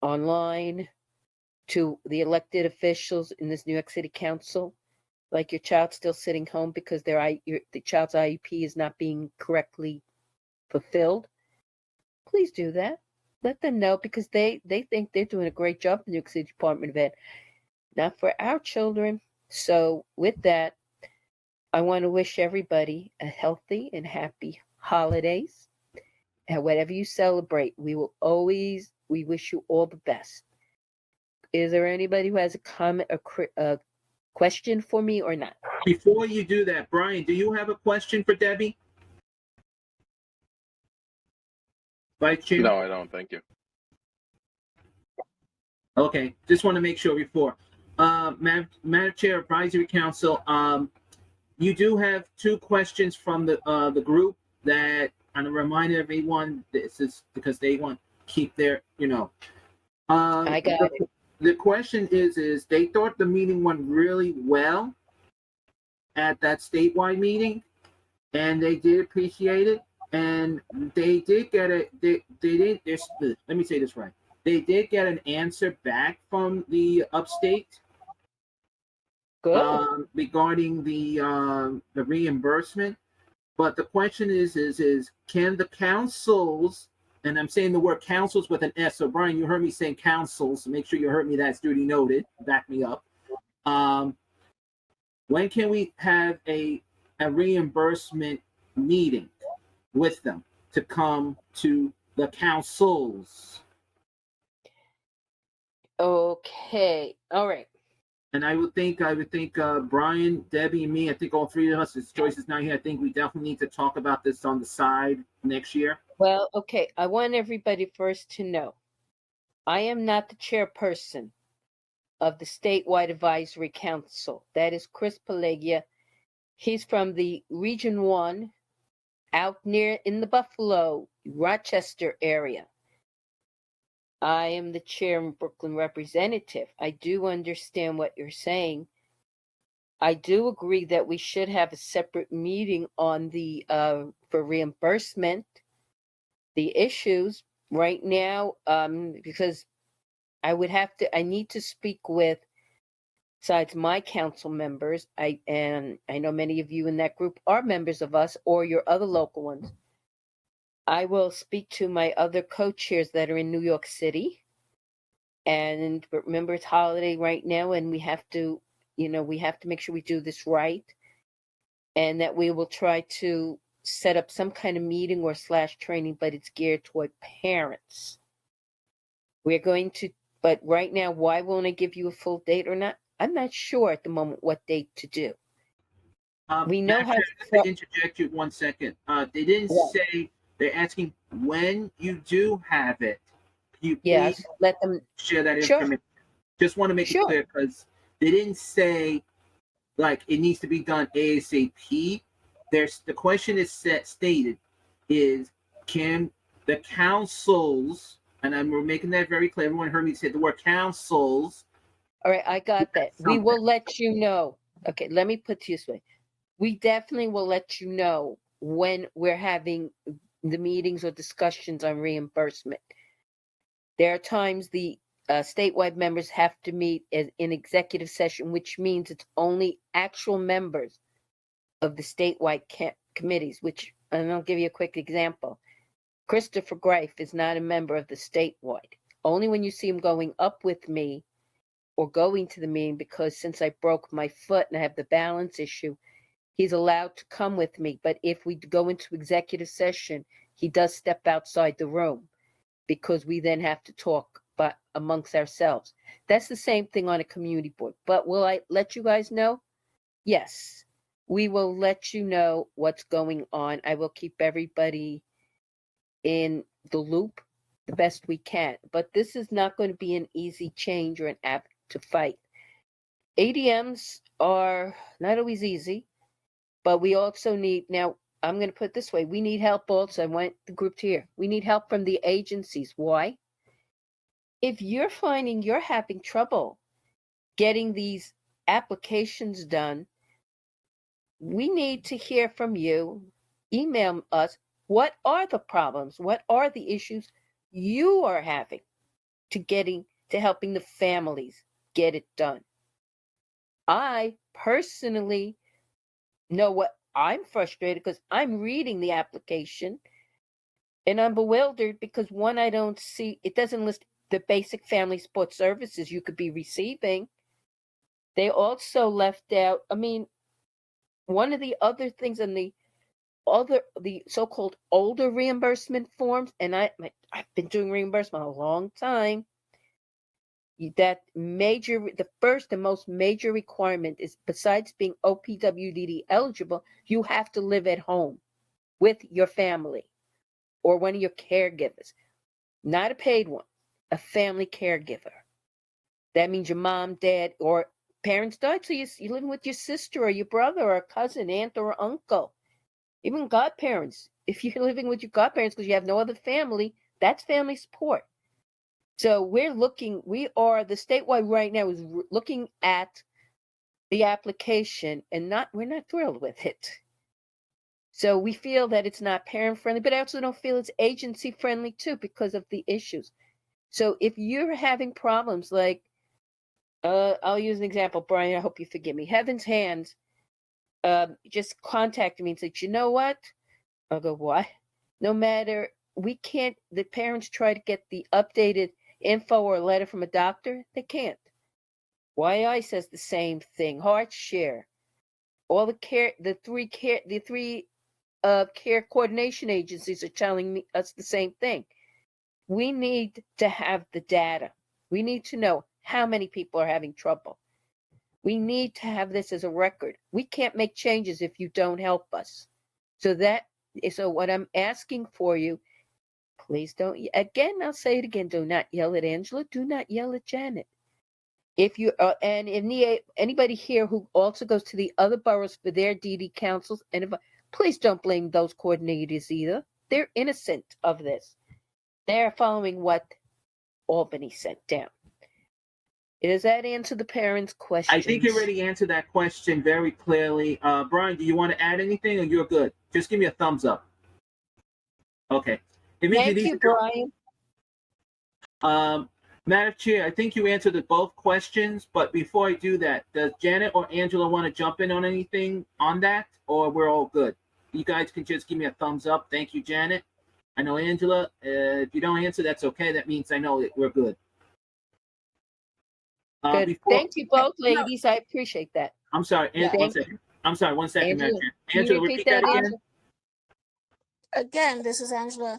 online, to the elected officials in this New York City Council, like your child's still sitting home because the child's IEP is not being correctly fulfilled. Please do that. Let them know, because they think they're doing a great job in the New York City Department of Ed. Not for our children. So with that, I want to wish everybody a healthy and happy holidays. And whatever you celebrate, we wish you all the best. Is there anybody who has a comment or a question for me or not? Before you do that, Brian, do you have a question for Debbie? Vice Chair? No, I don't. Thank you. Okay, just want to make sure before. Madam Chair, Advisory Council, you do have 2 questions from the group that I'm remind everyone, this is because they want to keep their, I got it. The question is they thought the meeting went really well at that statewide meeting, and they did appreciate it, and they did get it. Let me say this right. They did get an answer back from the upstate. Good. Regarding the reimbursement, but the question is can the councils, and I'm saying the word councils with an S, so Brian, you heard me saying councils, so make sure you heard me, that's duly noted, back me up. When can we have a reimbursement meeting with them to come to the councils? Okay. All right. And I would think Brian, Debbie, and me, I think all 3 of us, as Joyce is not here, I think we definitely need to talk about this on the side next year. Well, okay. I want everybody first to know, I am not the chairperson of the statewide advisory council. That is Chris Pelagia. He's from the Region 1 out near in the Buffalo, Rochester area. I am the chair and Brooklyn representative. I do understand what you're saying. I do agree that we should have a separate meeting on the for reimbursement, the issues right now, because I need to speak with, besides my council members, and I know many of you in that group are members of us or your other local ones. I will speak to my other co-chairs that are in New York City. And remember, it's holiday right now, and we have to make sure we do this right, and that we will try to set up some kind of meeting or / training, but it's geared toward parents. We're going to, but right now, why won't I give you a full date or not? I'm not sure at the moment what date to do. We know how to interject you 1 second. They didn't say, they're asking when you do have it. You yes, let them share that information. Just want to make it clear, because they didn't say like it needs to be done ASAP. The question is stated is, can the councils, and we're making that very clear, everyone heard me say the word councils. All right, I got that. We will let you know. Okay, let me put it this way. We definitely will let you know when we're having the meetings or discussions on reimbursement. There are times the statewide members have to meet in executive session, which means it's only actual members of the statewide committees, and I'll give you a quick example. Christopher Greif is not a member of the statewide. Only when you see him going up with me or going to the meeting, because since I broke my foot and I have the balance issue, he's allowed to come with me. But if we go into executive session, he does step outside the room. because we then have to talk but amongst ourselves. That's the same thing on a community board. But will I let you guys know? Yes, we will let you know what's going on. I will keep everybody in the loop the best we can. But this is not going to be an easy change or an app to fight. ADMs are not always easy, but we also need, now I'm going to put it this way, we need help also. I want the group to hear. We need help from the agencies. Why? If you're finding you're having trouble getting these applications done, we need to hear from you. Email us. What are the problems? What are the issues you are having to helping the families get it done? I personally know what I'm frustrated because I'm reading the application and I'm bewildered because one, I don't see, it doesn't list the basic family support services you could be receiving. They also left out, I mean, one of the other things in the so-called older reimbursement forms, and I've been doing reimbursement a long time. The first and most major requirement is, besides being OPWDD eligible, you have to live at home with your family or one of your caregivers, not a paid one, a family caregiver. That means your mom, dad, or parents died, so you're living with your sister or your brother or a cousin, aunt or uncle, even godparents. If you're living with your godparents because you have no other family, that's family support. So the statewide right now is looking at the application and we're not thrilled with it. So we feel that it's not parent friendly, but I also don't feel it's agency friendly too because of the issues. So if you're having problems like, I'll use an example, Brian, I hope you forgive me. Heaven's Hands just contacted me and said, you know what? I'll go, what? No matter, the parents try to get the updated info or a letter from a doctor, they can't. YI says the same thing. HeartShare, all the three care coordination agencies are telling us the same thing. We need to have the data. We need to know how many people are having trouble. We need to have this as a record. We can't make changes if you don't help us. So what I'm asking for you, please don't, again, I'll say it again, do not yell at Angela, do not yell at Janet. If you and anybody here who also goes to the other boroughs for their DD councils, please don't blame those coordinators either. They're innocent of this. They're following what Albany sent down. Does that answer the parents' question? I think you already answered that question very clearly. Brian, do you want to add anything or you're good? Just give me a thumbs up. Okay. Thank you, Brian. Madam Chair, I think you answered both questions, but before I do that, does Janet or Angela want to jump in on anything on that, or we're all good? You guys can just give me a thumbs up. Thank you, Janet. I know Angela, if you don't answer, that's okay. That means I know that we're good. Good. Thank you both, ladies. I appreciate that. I'm sorry. One second. I'm sorry. 1 second, Angela, Madam Chair. Angela, repeat that again. Again, this is Angela.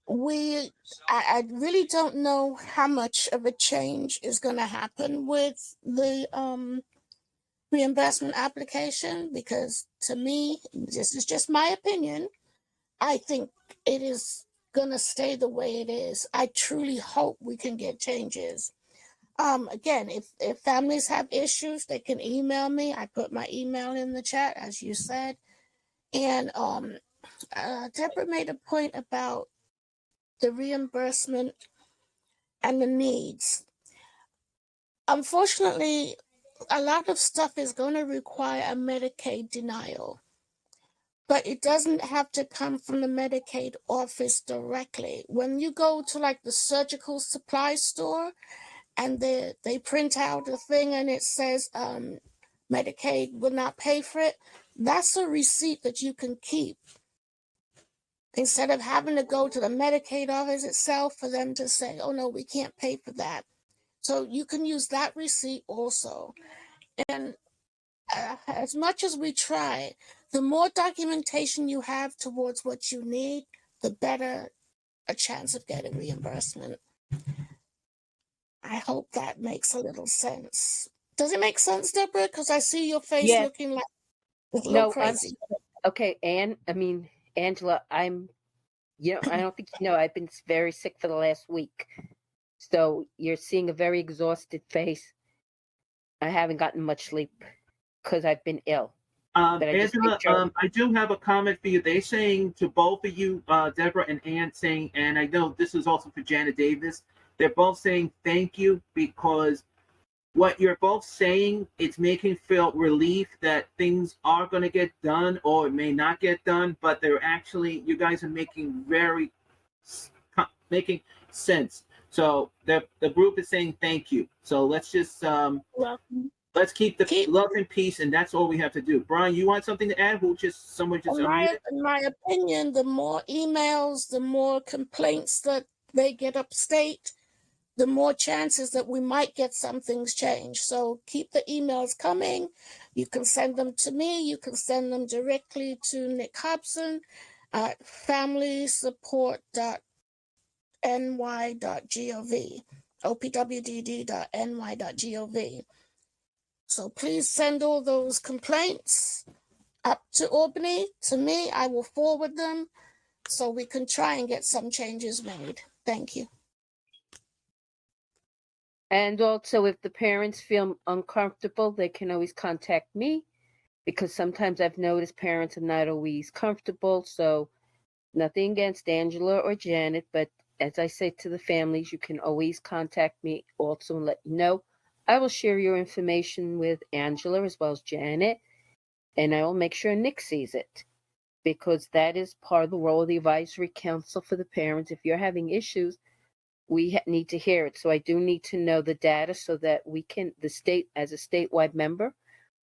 I really don't know how much of a change is going to happen with the reimbursement application, because to me, this is just my opinion, I think it is going to stay the way it is. I truly hope we can get changes. Again, if families have issues, they can email me. I put my email in the chat, as you said. And Deborah made a point about the reimbursement and the needs. Unfortunately, a lot of stuff is going to require a Medicaid denial, but it doesn't have to come from the Medicaid office directly. When you go to like the surgical supply store and they print out a thing and it says Medicaid will not pay for it, that's a receipt that you can keep, instead of having to go to the Medicaid office itself for them to say, oh no, we can't pay for that. So you can use that receipt also. And as much as we try, the more documentation you have towards what you need, the better a chance of getting reimbursement. I hope that makes a little sense. Does it make sense, Deborah? Because I see your face Yes. looking like it's a little No, crazy. okay, Angela, I don't think you know, I've been very sick for the last week. So you're seeing a very exhausted face. I haven't gotten much sleep because I've been ill. But I just Angela, make sure. I do have a comment for you. They're saying to both of you, Deborah and Ann, saying, and I know this is also for Janet Davis, they're both saying thank you because what you're both saying, it's making feel relief that things are going to get done or it may not get done, but they're actually, you guys are making making sense. So the group is saying thank you. So let's just Welcome. let's keep the love and peace, and that's all we have to do. Brian, you want something to add? Someone just unmuted? In my opinion, the more emails, the more complaints that they get upstate, the more chances that we might get some things changed. So keep the emails coming. You can send them to me. You can send them directly to Nick Hobson at familysupport.ny.gov, opwdd.ny.gov. So please send all those complaints up to Albany, to me. I will forward them so we can try and get some changes made. Thank you. And also, if the parents feel uncomfortable, they can always contact me because sometimes I've noticed parents are not always comfortable. So nothing against Angela or Janet, but as I say to the families, you can always contact me also and let you know. I will share your information with Angela as well as Janet, and I will make sure Nick sees it because that is part of the role of the advisory council for the parents. If you're having issues, we need to hear it. So I do need to know the data so that we can, the state, as a statewide member,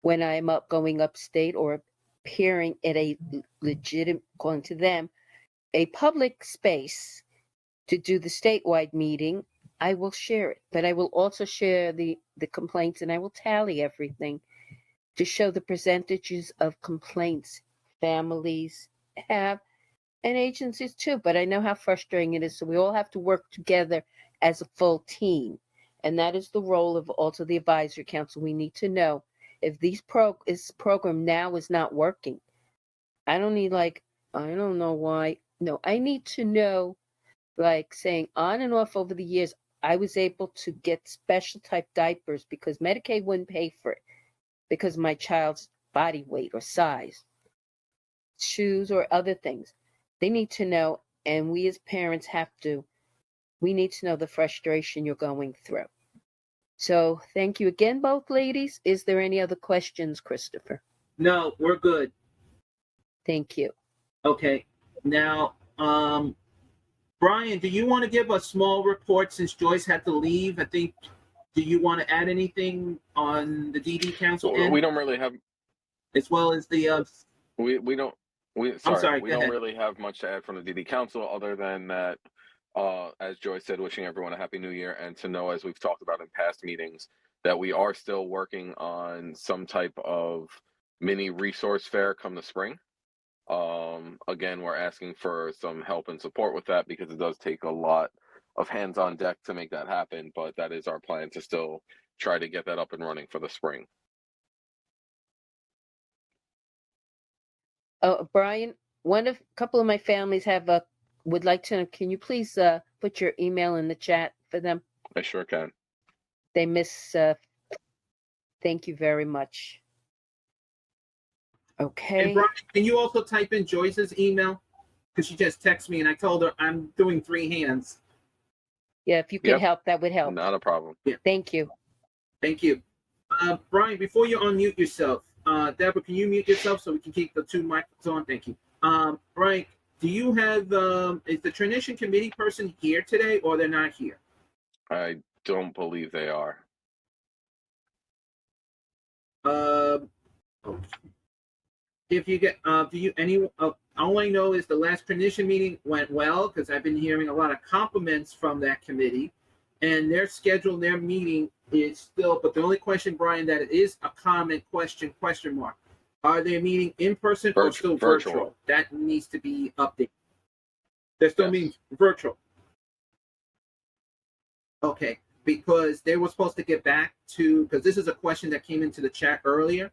when I'm going upstate or appearing at a legitimate, according to them, a public space to do the statewide meeting, I will share it. But I will also share the complaints and I will tally everything to show the percentages of complaints families have and agencies too. But I know how frustrating it is. So we all have to work together as a full team. And that is the role of also the advisory council. We need to know if this program now is not working. I don't need I don't know why. No, I need to know, saying on and off over the years, I was able to get special type diapers because Medicaid wouldn't pay for it because of my child's body weight or size, shoes or other things. They need to know, and we as parents we need to know the frustration you're going through. So thank you again, both ladies. Is there any other questions, Christopher? No, we're good. Thank you. Okay. Now, Brian, do you want to give a small report since Joyce had to leave? I think, do you want to add anything on the DD Council end? We don't really have, as well as the we don't really have much to add from the DD Council other than that, as Joyce said, wishing everyone a happy new year, and to know, as we've talked about in past meetings, that we are still working on some type of mini resource fair come the spring. Again, we're asking for some help and support with that because it does take a lot of hands on deck to make that happen, but that is our plan to still try to get that up and running for the spring. Brian, a couple of my families would like to know, can you please put your email in the chat for them? I sure can. They thank you very much. Okay. And Brian, can you also type in Joyce's email? Because she just texted me and I told her I'm doing 3 hands. Yeah, if you could help, that would help. Not a problem. Yeah. Thank you. Thank you. Brian, before you unmute yourself, Deborah, can you mute yourself so we can keep the 2 microphones on? Thank you. Brian, do you have, is the transition committee person here today or they're not here? I don't believe they are. If you get, all I know is the last transition meeting went well because I've been hearing a lot of compliments from that committee, and their schedule, their meeting is still. But the only question, Brian, that is a comment question mark. Are they meeting in person or still virtual? That needs to be updated. They're still Yes. being virtual. Okay, because they were supposed to get back to, because this is a question that came into the chat earlier.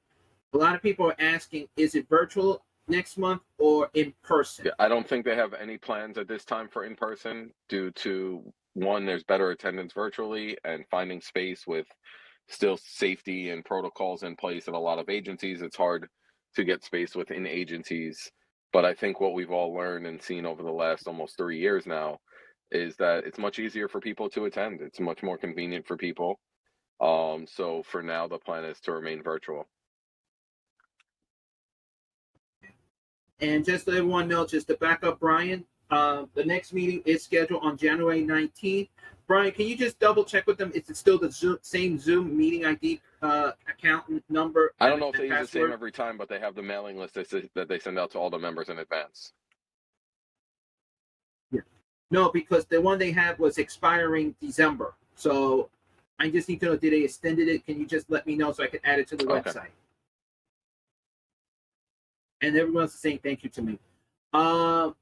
A lot of people are asking, is it virtual next month or in person? Yeah, I don't think they have any plans at this time for in person due to one, there's better attendance virtually, and finding space with still safety and protocols in place at a lot of agencies. It's hard to get space within agencies. But I think what we've all learned and seen over the last almost 3 years now is that it's much easier for people to attend. It's much more convenient for people. So for now, the plan is to remain virtual. And just so everyone knows, just to back up Brian, the next meeting is scheduled on January 19th. Brian, can you just double check with them? Is it still the same Zoom meeting ID account number? I don't know if and they use the password? same every time, but they have the mailing list that they send out to all the members in advance. Yeah. No, because the one they had was expiring December. So I just need to know, did they extended it? Can you just let me know so I can add it to the Okay. website? And everyone's saying thank you to me.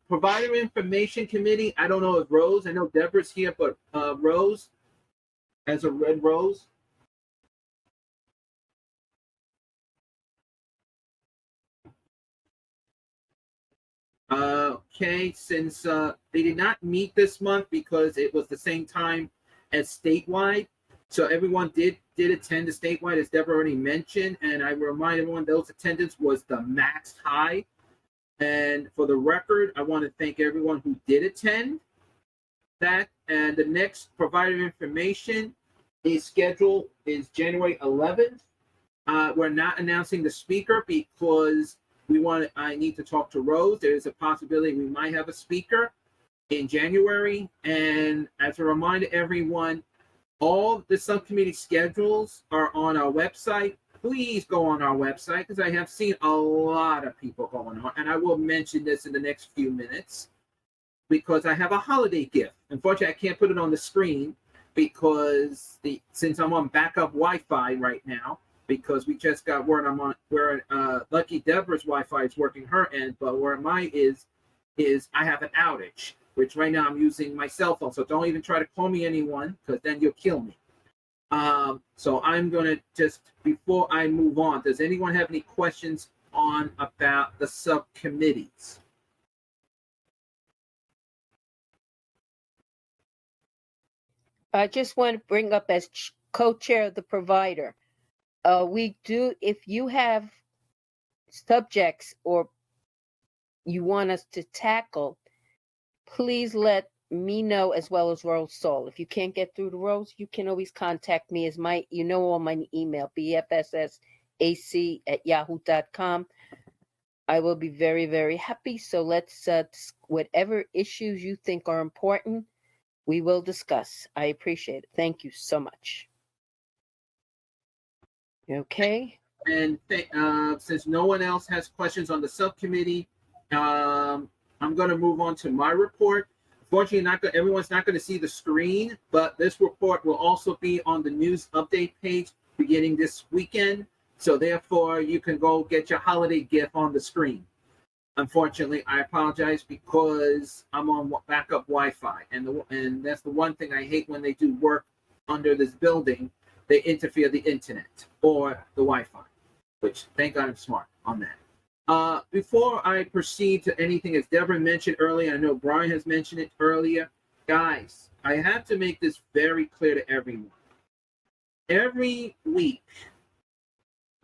Provider Information Committee. I don't know if Rose, I know Deborah's here, but Rose has a red rose. Okay, since they did not meet this month because it was the same time as statewide, so everyone did attend the statewide, as Deborah already mentioned, and I remind everyone those attendance was the max high. And for the record, I want to thank everyone who did attend that. And the next provider information is scheduled is January 11th. We're not announcing the speaker because I need to talk to Rose. There's a possibility we might have a speaker in January. And as a reminder, everyone, all the subcommittee schedules are on our website. Please go on our website because I have seen a lot of people going on. And I will mention this in the next few minutes because I have a holiday gift. Unfortunately, I can't put it on the screen because since I'm on backup Wi-Fi right now, because we just got word Lucky Deborah's Wi-Fi is working her end, but where mine is I have an outage, which right now I'm using my cell phone. So don't even try to call me anyone because then you'll kill me. So I'm going to just, before I move on, does anyone have any questions about the subcommittees? I just want to bring up as co-chair of the provider. If you have subjects or you want us to tackle, please let me know as well as Rose Soul. If you can't get through to Rose, you can always contact me as on my email, bfssac@yahoo.com. I will be very, very happy. So let's, whatever issues you think are important, we will discuss. I appreciate it. Thank you so much. Okay. And since no one else has questions on the subcommittee, I'm going to move on to my report. Fortunately, everyone's not going to see the screen, but this report will also be on the news update page beginning this weekend. So therefore, you can go get your holiday gift on the screen. Unfortunately, I apologize because I'm on backup Wi-Fi, and that's the one thing I hate when they do work under this building. They interfere the internet or the Wi-Fi, which thank God I'm smart on that. Before I proceed to anything, as Deborah mentioned earlier, I know Brian has mentioned it earlier, guys, I have to make this very clear to everyone. Every week,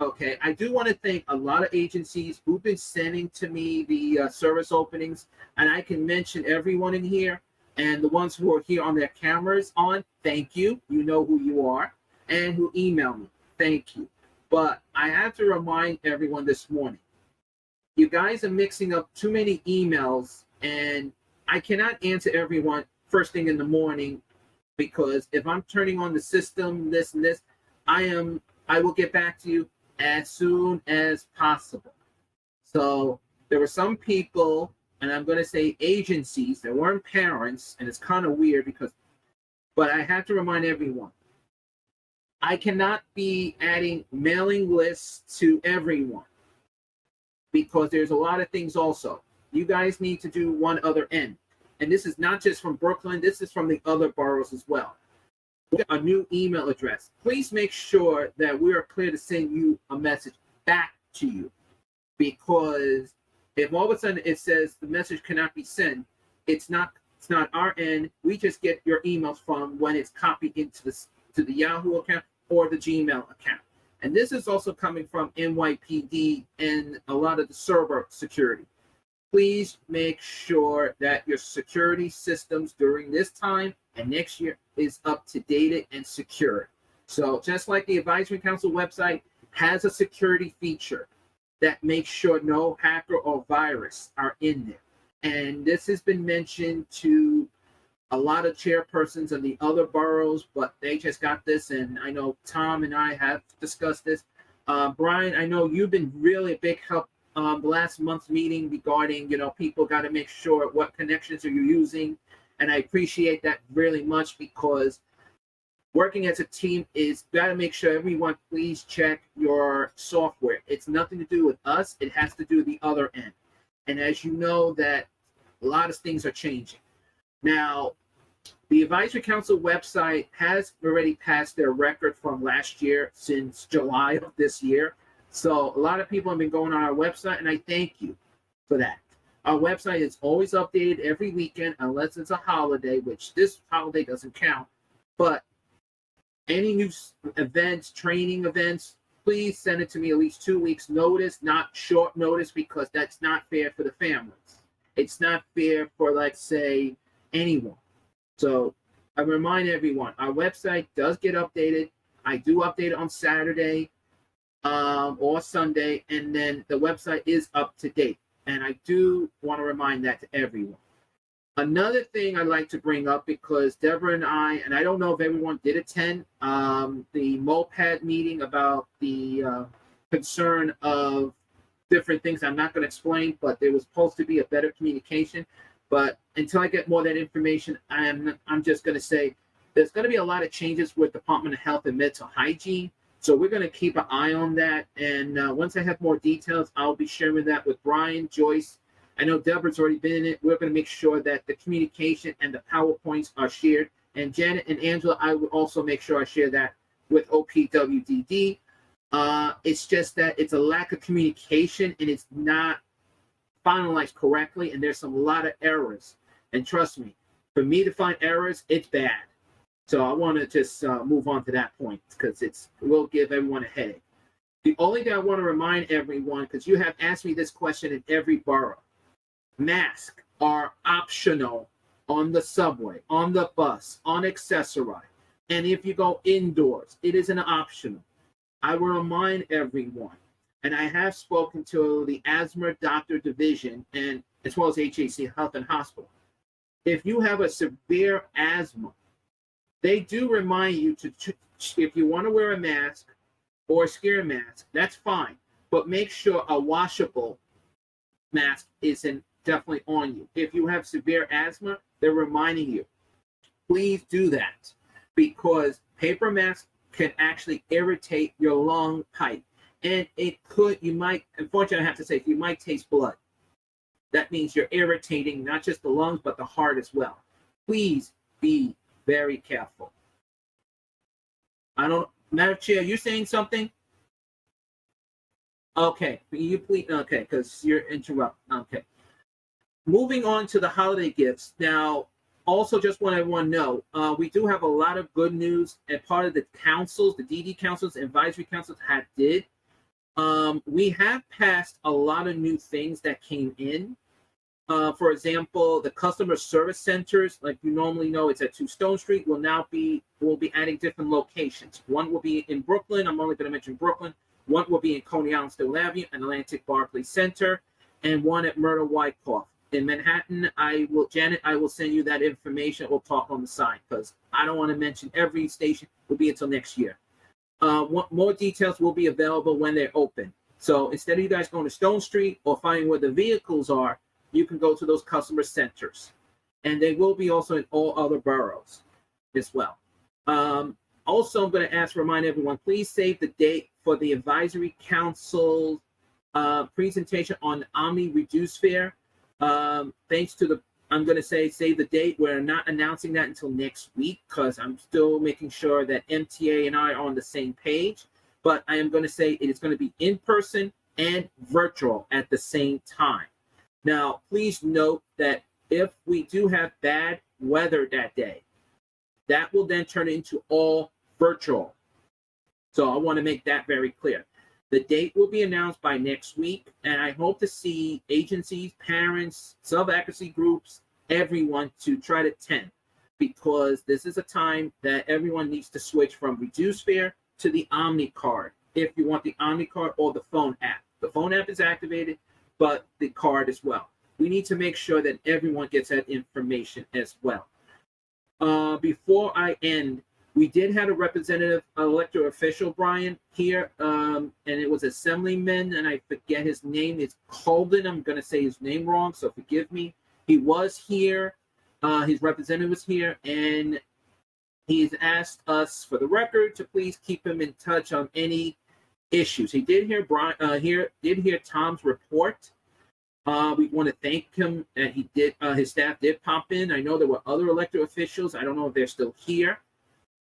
okay, I do want to thank a lot of agencies who've been sending to me the service openings, and I can mention everyone in here, and the ones who are here on their cameras on, thank you. You know who you are. And who email me, thank you. But I have to remind everyone this morning, you guys are mixing up too many emails, and I cannot answer everyone first thing in the morning because if I'm turning on the system, this and this, I will get back to you as soon as possible. So there were some people, and I'm going to say agencies, that weren't parents, and it's kind of weird but I have to remind everyone, I cannot be adding mailing lists to everyone because there's a lot of things also. You guys need to do one other end. and this is not just from Brooklyn, this is from the other boroughs as well. A new email address. Please make sure that we are clear to send you a message back to you, because if all of a sudden it says the message cannot be sent, it's not our end. We just get your emails from when it's copied into the Yahoo account or the Gmail account. And this is also coming from NYPD and a lot of the server security. Please make sure that your security systems during this time and next year is up to date and secure. So just like the Advisory Council website has a security feature that makes sure no hacker or virus are in there. And this has been mentioned to a lot of chairpersons of the other boroughs, but they just got this. And I know Tom and I have discussed this. Brian, I know you've been really a big help the last month's meeting regarding, people got to make sure what connections are you using. And I appreciate that really much, because working as a team is got to make sure everyone please check your software. It's nothing to do with us. It has to do with the other end. And as you know, that a lot of things are changing. Now, the Advisory Council website has already passed their record from last year since July of this year. So a lot of people have been going on our website, and I thank you for that. Our website is always updated every weekend, unless it's a holiday, which this holiday doesn't count. But any new events, training events, please send it to me at least 2 weeks notice, not short notice, because that's not fair for the families. It's not fair for, like, say, anyone. So I remind everyone, our website does get updated. I do update it on Saturday or Sunday, and then the website is up to date. And I do want to remind that to everyone. Another thing I'd like to bring up, because Deborah and I don't know if everyone did attend the MOPAD meeting about the concern of different things I'm not going to explain, but there was supposed to be a better communication. But until I get more of that information, I'm just going to say there's going to be a lot of changes with Department of Health and Mental Hygiene. So we're going to keep an eye on that. And once I have more details, I'll be sharing that with Brian, Joyce. I know Deborah's already been in it. We're going to make sure that the communication and the PowerPoints are shared. And Janet and Angela, I will also make sure I share that with OPWDD. It's just that it's a lack of communication, and it's not finalized correctly, and there's a lot of errors. And trust me, for me to find errors, it's bad. So I want to just move on to that point, because it will give everyone a headache. The only thing I want to remind everyone, because you have asked me this question in every borough, masks are optional on the subway, on the bus, on Accessorize. And if you go indoors, it is an optional. I will remind everyone, and I have spoken to the asthma doctor division, and as well as HAC Health and Hospital. If you have a severe asthma, they do remind you to, if you want to wear a mask or a scare mask, that's fine. But make sure a washable mask isn't definitely on you. If you have severe asthma, they're reminding you, please do that, because paper masks can actually irritate your lung pipe. And you might, unfortunately I have to say, you might taste blood. That means you're irritating not just the lungs, but the heart as well. Please be very careful. Madam Chair, you saying something? Okay, you please, okay, because you're interrupting. Okay. Moving on to the holiday gifts. Now, also just want everyone to know, we do have a lot of good news, and part of the councils, the DD councils, advisory councils did. We have passed a lot of new things that came in. For example, the customer service centers, like you normally know, it's at 2 Stone Street, we'll be adding different locations. One will be in Brooklyn. I'm only going to mention Brooklyn. One will be in Coney Island, Still Avenue, and Atlantic Barclays Center, and one at Myrtle Wyckoff. In Manhattan, Janet, I will send you that information. We'll talk on the side, because I don't want to mention every station. Will be until next year. More details will be available when they're open. So instead of you guys going to Stone Street or finding where the vehicles are, you can go to those customer centers. And they will be also in all other boroughs as well. Also, I'm going to remind everyone, please save the date for the Advisory Council presentation on Omni Reduced Fare. Thanks to the I'm going to save the date. We're not announcing that until next week because I'm still making sure that MTA and I are on the same page. But I am going to say it is going to be in person and virtual at the same time. Now, please note that if we do have bad weather that day, that will then turn into all virtual. So I want to make that very clear. The date will be announced by next week, and I hope to see agencies, parents, self-advocacy groups, everyone to try to attend, because this is a time that everyone needs to switch from reduced fare to the Omni card, if you want the Omni card or the phone app. The phone app is activated, but the card as well. We need to make sure that everyone gets that information as well. Before I end, we did have a representative elected official, Brian, here, and it was Assemblyman, and I forget his name. It's Colden. I'm going to say his name wrong, so forgive me. He was here. His representative was here, and he's asked us, for the record, to please keep him in touch on any issues. He did hear hear Tom's report. We want to thank him that he did. His staff did pop in. I know there were other elected officials. I don't know if they're still here.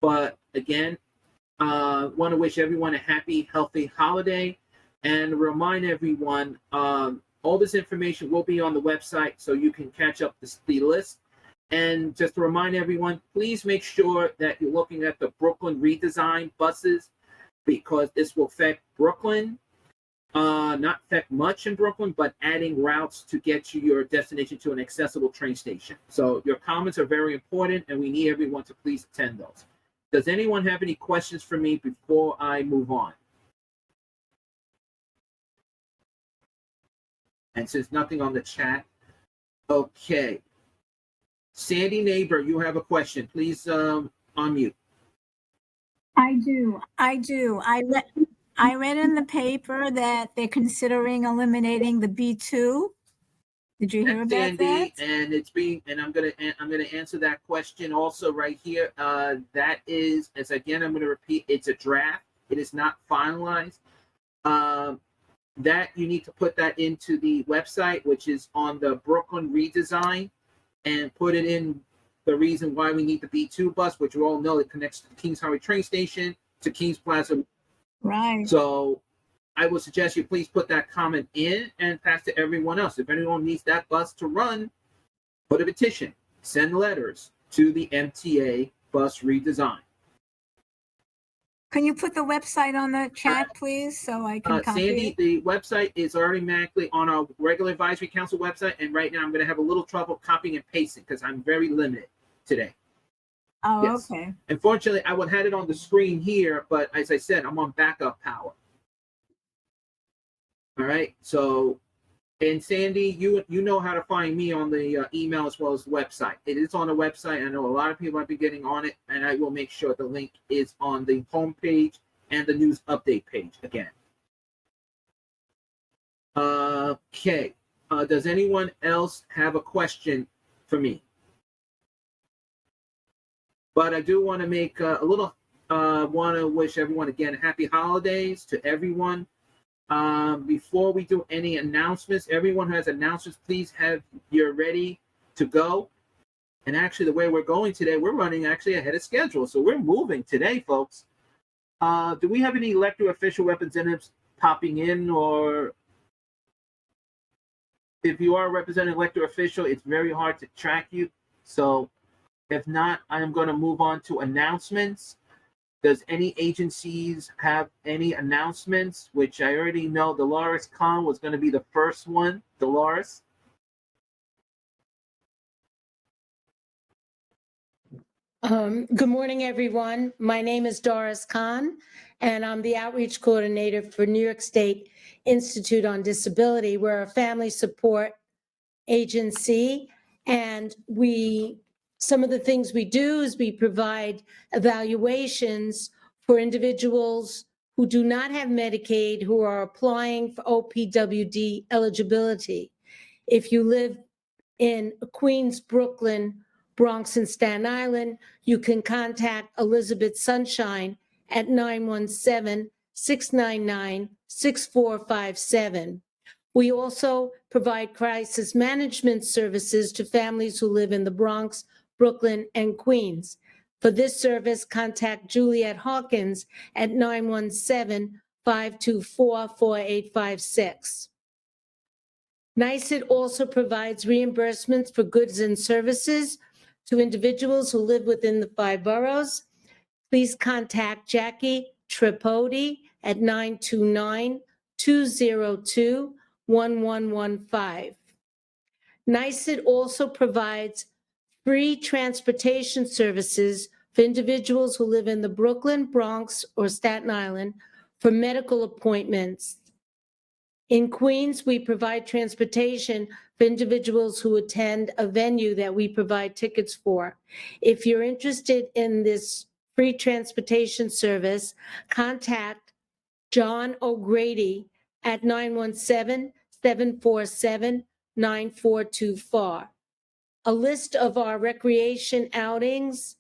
But again, want to wish everyone a happy, healthy holiday, and remind everyone all this information will be on the website, so you can catch up the list. And just to remind everyone, please make sure that you're looking at the Brooklyn redesign buses, because this will affect Brooklyn. Not affect much in Brooklyn, but adding routes to get you your destination to an accessible train station. So your comments are very important, and we need everyone to please attend those. Does anyone have any questions for me before I move on? And since nothing on the chat, okay. Sandy Neighbor, you have a question. Please unmute. I do. I read in the paper that they're considering eliminating the B2. Did you hear about Sandy, that? and it's being, and I'm gonna answer that question also right here. That is, as again, I'm gonna repeat, it's a draft. It is not finalized. That you need to put that into the website, which is on the Brooklyn redesign, and put it in the reason why we need the B2 bus, which we all know it connects to the Kings Highway train station to Kings Plaza. Right. So I would suggest you please put that comment in and pass to everyone else. If anyone needs that bus to run, put a petition, send letters to the MTA bus redesign. Can you put the website on the chat, please, so I can copy Sandy, it? the website is automatically on our regular advisory council website, and right now I'm going to have a little trouble copying and pasting because I'm very limited today. Oh, Yes. okay. Unfortunately, I would have had it on the screen here, but as I said, I'm on backup power. All right. So, and Sandy, you know how to find me on the email as well as the website. It is on the website. I know a lot of people have been getting on it, and I will make sure the link is on the homepage and the news update page again. Okay. Does anyone else have a question for me? But I do want to make a little, want to wish everyone again happy holidays to everyone. Before we do any announcements, everyone who has announcements, please have you're ready to go. And actually, the way we're going today, we're running actually ahead of schedule. So we're moving today, folks. Do we have any elected official representatives popping in? Or if you are a representative elected official, it's very hard to track you. So if not, I am going to move on to announcements. Does any agencies have any announcements? Which I already know Dolores Kahn was going to be the first one. Dolores? Good morning, everyone. My name is Doris Kahn, and I'm the outreach coordinator for New York State Institute on Disability. We're a family support agency, and some of the things we do is we provide evaluations for individuals who do not have Medicaid, who are applying for OPWD eligibility. If you live in Queens, Brooklyn, Bronx, and Staten Island, you can contact Elizabeth Sunshine at 917-699-6457. We also provide crisis management services to families who live in the Bronx, Brooklyn, and Queens. For this service, contact Juliet Hawkins at 917-524-4856. NYSED also provides reimbursements for goods and services to individuals who live within the 5 boroughs. Please contact Jackie Tripodi at 929-202-1115. NYSED also provides free transportation services for individuals who live in the Brooklyn, Bronx, or Staten Island for medical appointments. In Queens, we provide transportation for individuals who attend a venue that we provide tickets for. If you're interested in this free transportation service, contact John O'Grady at 917-747-9424. A list of our recreation outings,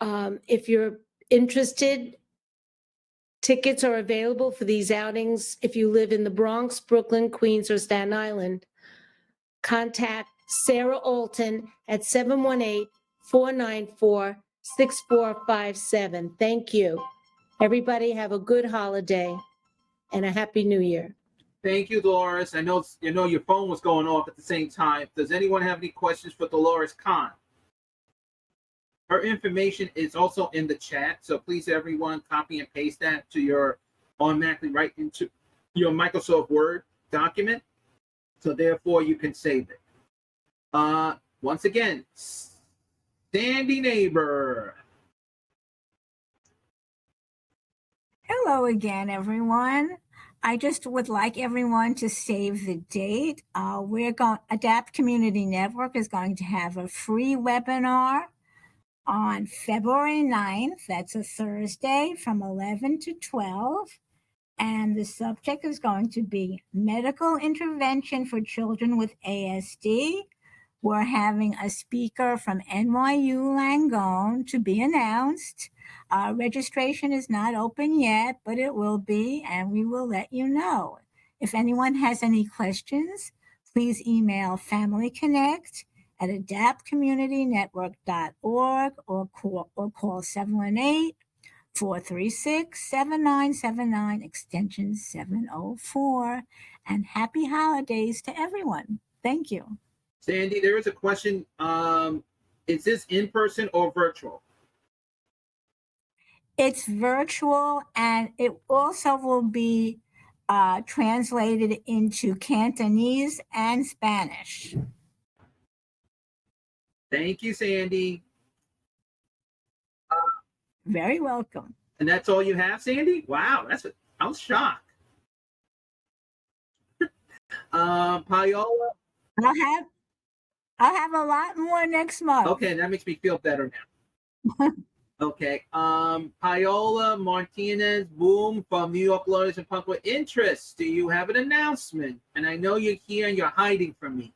if you're interested, tickets are available for these outings if you live in the Bronx, Brooklyn, Queens, or Staten Island. Contact Sarah Alton at 718-494-6457. Thank you. Everybody have a good holiday and a happy new year. Thank you, Dolores. I know your phone was going off at the same time. Does anyone have any questions for Dolores Kahn? Her information is also in the chat, so please, everyone, copy and paste that to your automatically right into your Microsoft Word document, so therefore you can save it. Once again, Sandy Neighbor. Hello again, everyone. I just would like everyone to save the date. Adapt Community Network is going to have a free webinar on February 9th. That's a Thursday from 11 to 12. And the subject is going to be medical intervention for children with ASD. We're having a speaker from NYU Langone to be announced. Registration is not open yet, but it will be, and we will let you know. If anyone has any questions, please email familyconnect@adaptcommunitynetwork.org or call 718-436-7979 extension 704. And happy holidays to everyone. Thank you. Sandy, there is a question. Is this in person or virtual? It's virtual, and it also will be translated into Cantonese and Spanish. Thank you, Sandy. Very welcome. And that's all you have, Sandy? Wow, I was shocked. Paola? I'll have a lot more next month. Okay, that makes me feel better now. Okay. Paola Martinez Boom from New York Lawyers and Public Interest. Do you have an announcement? And I know you're here and you're hiding from me.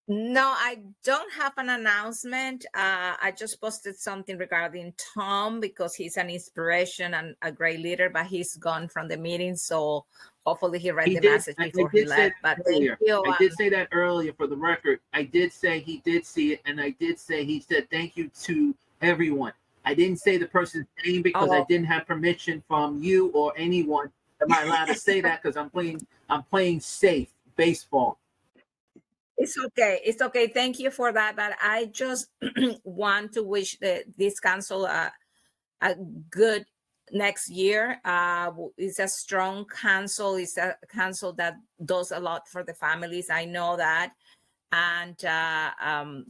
No, I don't have an announcement. I just posted something regarding Tom because he's an inspiration and a great leader, but he's gone from the meeting. So hopefully he read the message before he left. But thank you. I did say that earlier for the record. I did say he did see it, and I did say he said thank you to everyone. I didn't say the person's name because I didn't have permission from you or anyone. Am I allowed to say that? Because I'm playing safe baseball. It's okay. It's okay. Thank you for that. But I just want to wish this council a good next year. It's a strong council. It's a council that does a lot for the families. I know that. And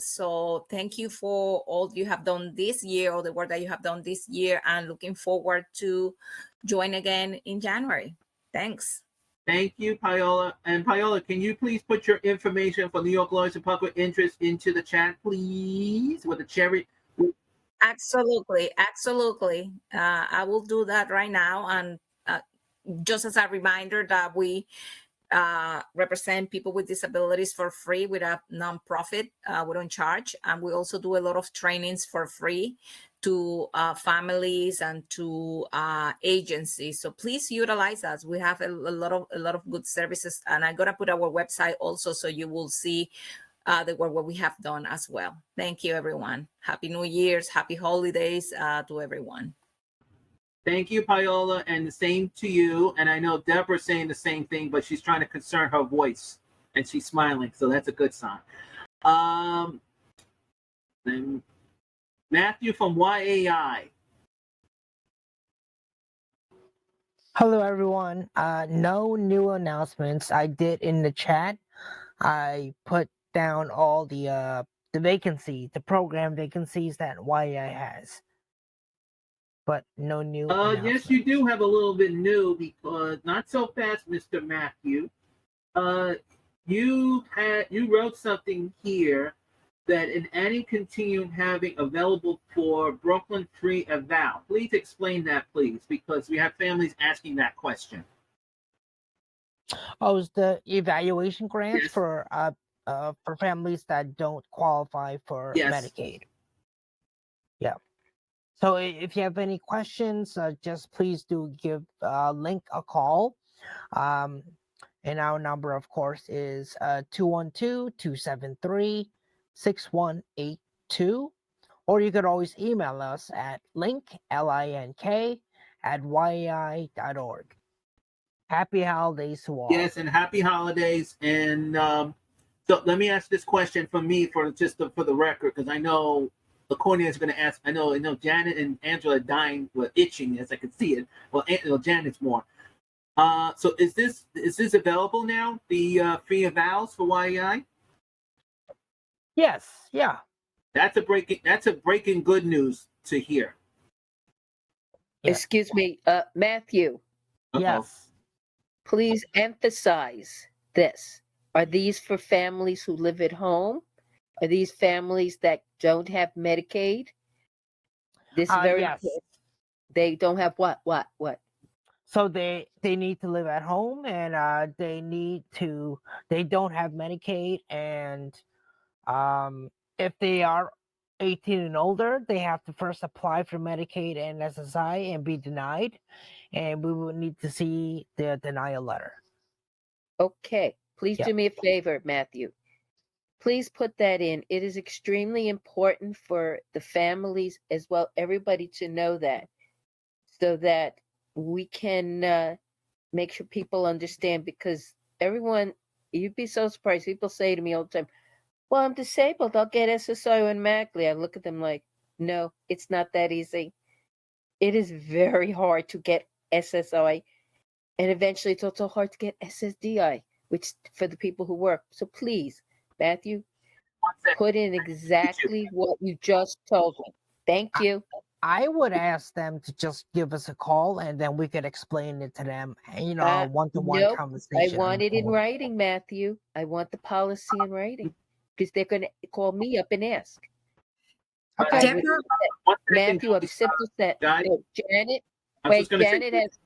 so thank you for all you have done this year, all the work that you have done this year, and looking forward to join again in January. Thanks. Thank you, Paola. And Paola, can you please put your information for New York Lawyers and Public Interest into the chat, please, with a cherry? Absolutely. I will do that right now. And just as a reminder that we represent people with disabilities for free with a nonprofit. We don't charge. And we also do a lot of trainings for free to families and to agencies. So please utilize us. We have a lot of good services, and I'm gonna put our website also so you will see the work what we have done as well. Thank you, everyone. Happy New Year's, happy holidays to everyone. Thank you, Paola, and the same to you. And I know Deborah's saying the same thing, but she's trying to concern her voice, and she's smiling, so that's a good sign. Then Matthew from YAI. Hello, everyone. No new announcements. I did in the chat. I put down all the vacancies, the program vacancies that YAI has. But no new Yes, you do have a little bit new, because not so fast, Mr. Matthew. You wrote something here that in any continuing having available for Brooklyn free eval. Please explain that, please, because we have families asking that question. Oh, it's the evaluation grants Yes. for families that don't qualify for Yes. Medicaid. Yeah. So if you have any questions, just please do give Link a call. And our number, of course, is 212-273-6182. Or you could always email us at link@yai.org. Happy holidays to all. Yes, and happy holidays. And so let me ask this question for me, for the record, because I know Laconia is going to ask. I know Janet and Angela are dying, itching, as I can see it. Well, Janet's more. So is this available now? The free evals for YEI? Yes. Yeah. That's a breaking good news to hear. Yeah. Excuse me, Matthew. Uh-oh. Yes. Please emphasize this. Are these for families who live at home? Are these families that don't have Medicaid? Yes. They don't have what? So they need to live at home, and they don't have Medicaid, and if they are 18 and older, they have to first apply for Medicaid and SSI and be denied, and we will need to see the denial letter. Okay. Please do me a favor, Matthew. Please put that in. It is extremely important for the families as well, everybody to know that, so that we can make sure people understand, because everyone, you'd be so surprised. People say to me all the time, well, I'm disabled. I'll get SSI automatically. I look at them like, no, it's not that easy. It is very hard to get SSI. And eventually it's also hard to get SSDI, which for the people who work. So please, Matthew, put in exactly what you just told me. Thank you. I would ask them to just give us a call, and then we could explain it to them, a one-to-one nope. conversation. I want it in writing, Matthew. I want the policy in writing, because they're going to call me up and ask. Okay. Deborah, Matthew, I've simple said. Janet, wait, Janet has.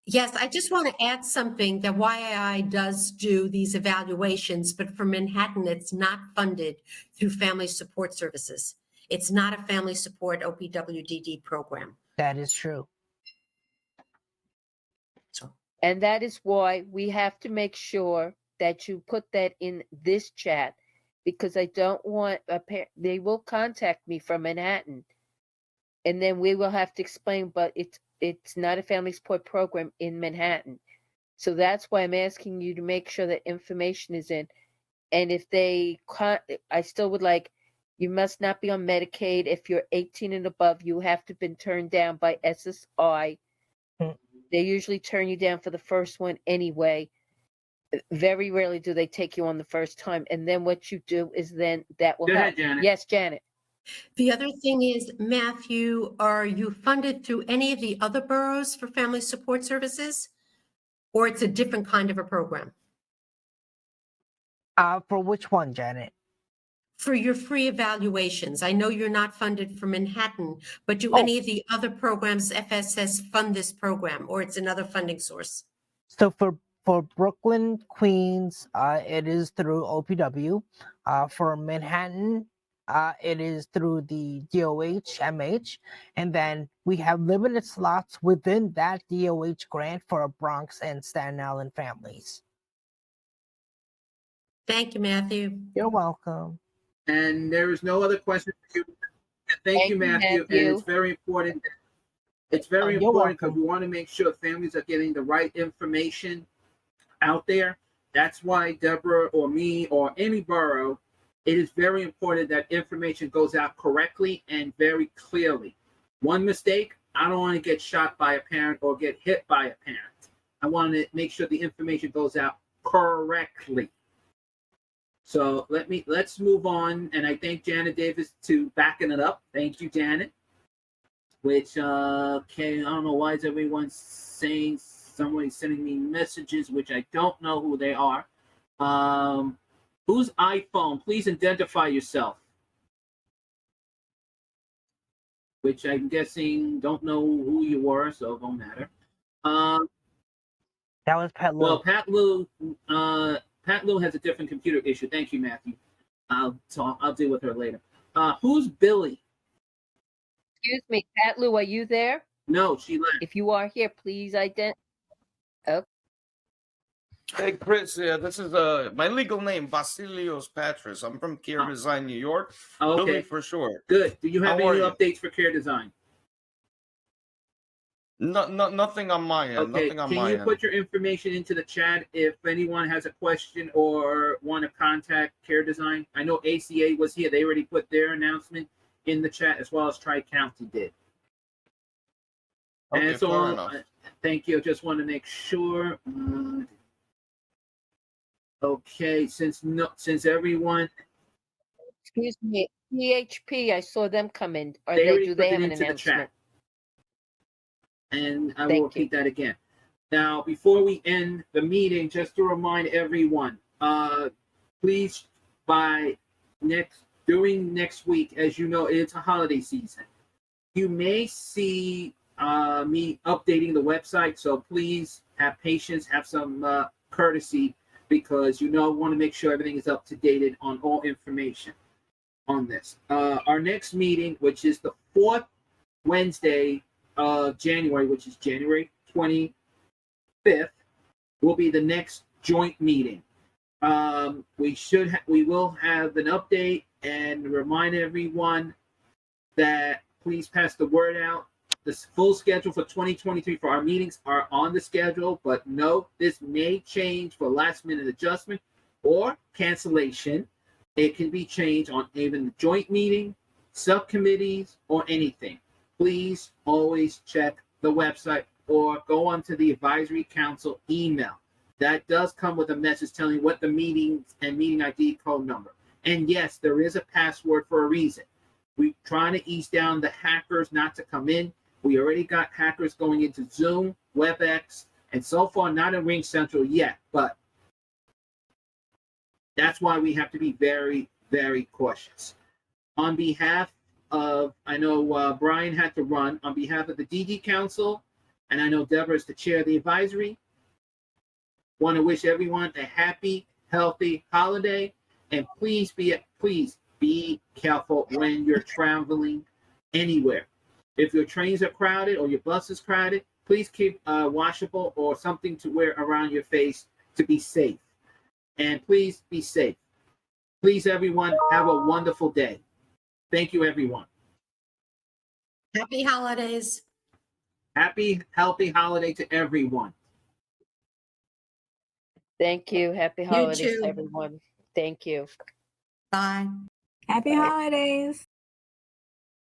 Yes, I just want to add something that YAI does do these evaluations, but for Manhattan, it's not funded through Family Support Services. It's not a family support OPWDD program. That is true. And that is why we have to make sure that you put that in this chat, because I don't want they will contact me from Manhattan, and then we will have to explain, but it's not a family support program in Manhattan. So that's why I'm asking you to make sure that information is in. And if I still would like, you must not be on Medicaid. If you're 18 and above, you have to have been turned down by SSI. They usually turn you down for the first one anyway. Very rarely do they take you on the first time. And then what you do is then that will help. Janet. Yes, Janet. The other thing is, Matthew, are you funded through any of the other boroughs for family support services? Or it's a different kind of a program? For which one, Janet? For your free evaluations. I know you're not funded for Manhattan, but do any of the other programs, FSS, fund this program, or it's another funding source? So for For Brooklyn, Queens, it is through OPW. For Manhattan, it is through the DOH, MH. And then we have limited slots within that DOH grant for Bronx and Staten Island families. Thank you, Matthew. You're welcome. And there is no other question for you. Thank you, Matthew. And it's very important. It's very important because we want to make sure families are getting the right information out there. That's why Deborah or me or any borough, it is very important that information goes out correctly and very clearly. One mistake, I don't want to get shot by a parent or get hit by a parent. I want to make sure the information goes out correctly. So let's move on. And I thank Janet Davis to backing it up. Thank you, Janet. Which okay, I don't know why is everyone saying somebody's sending me messages, which I don't know who they are. Whose iPhone? Please identify yourself. Which I'm guessing don't know who you were, so it don't matter. That was Pat Lou. Well, Pat Lou has a different computer issue. Thank you, Matthew. So I'll deal with her later. Who's Billy? Excuse me, Pat Lou, are you there? No, she left. If you are here, please identify. Oh. Hey, Chris, this is my legal name, Vasilios Patris. I'm from Care Design, New York. Okay. Billy for short. Good. Do you have How any are you? updates for Care Design? Nothing on my end. Okay. Nothing on Can my you end. put your information into the chat if anyone has a question or want to contact Care Design? I know ACA was here. They already put their announcement in the chat as well as Tri-County did. Okay, and so fair enough. Thank you. Just want to make sure. Okay, since everyone. Excuse me, PHP, I saw them come in. Or They already do put they it have an into the announcement? chat. And I Thank will repeat that again. Now, before we end the meeting, just to remind everyone, please during next week, as you know, it's a holiday season. You may see me updating the website, so please have patience, have some courtesy, because want to make sure everything is up to date on all information on this. Our next meeting, which is the 4th Wednesday of January, which is January 25th, will be the next joint meeting. We will have an update and remind everyone that please pass the word out. The full schedule for 2023 for our meetings are on the schedule, but no, this may change for last minute adjustment or cancellation. It can be changed on even the joint meeting, subcommittees, or anything. Please always check the website or go onto the advisory council email. That does come with a message telling you what the meetings and meeting ID code number. And yes, there is a password for a reason. We're trying to ease down the hackers not to come in. We already got hackers going into Zoom, WebEx, and so far not in Ring Central yet, but that's why we have to be very, very cautious. On behalf of, I know Brian had to run, on behalf of the DD Council, and I know Deborah is the chair of the advisory, want to wish everyone a happy, healthy holiday, and please be careful when you're traveling anywhere. If your trains are crowded or your bus is crowded, please keep washable or something to wear around your face to be safe. And please be safe. Please, everyone, have a wonderful day. Thank you, everyone. Happy holidays. Happy, healthy holiday to everyone. Thank you. Happy You holidays, too. everyone. Thank you. Bye. Happy Bye. holidays.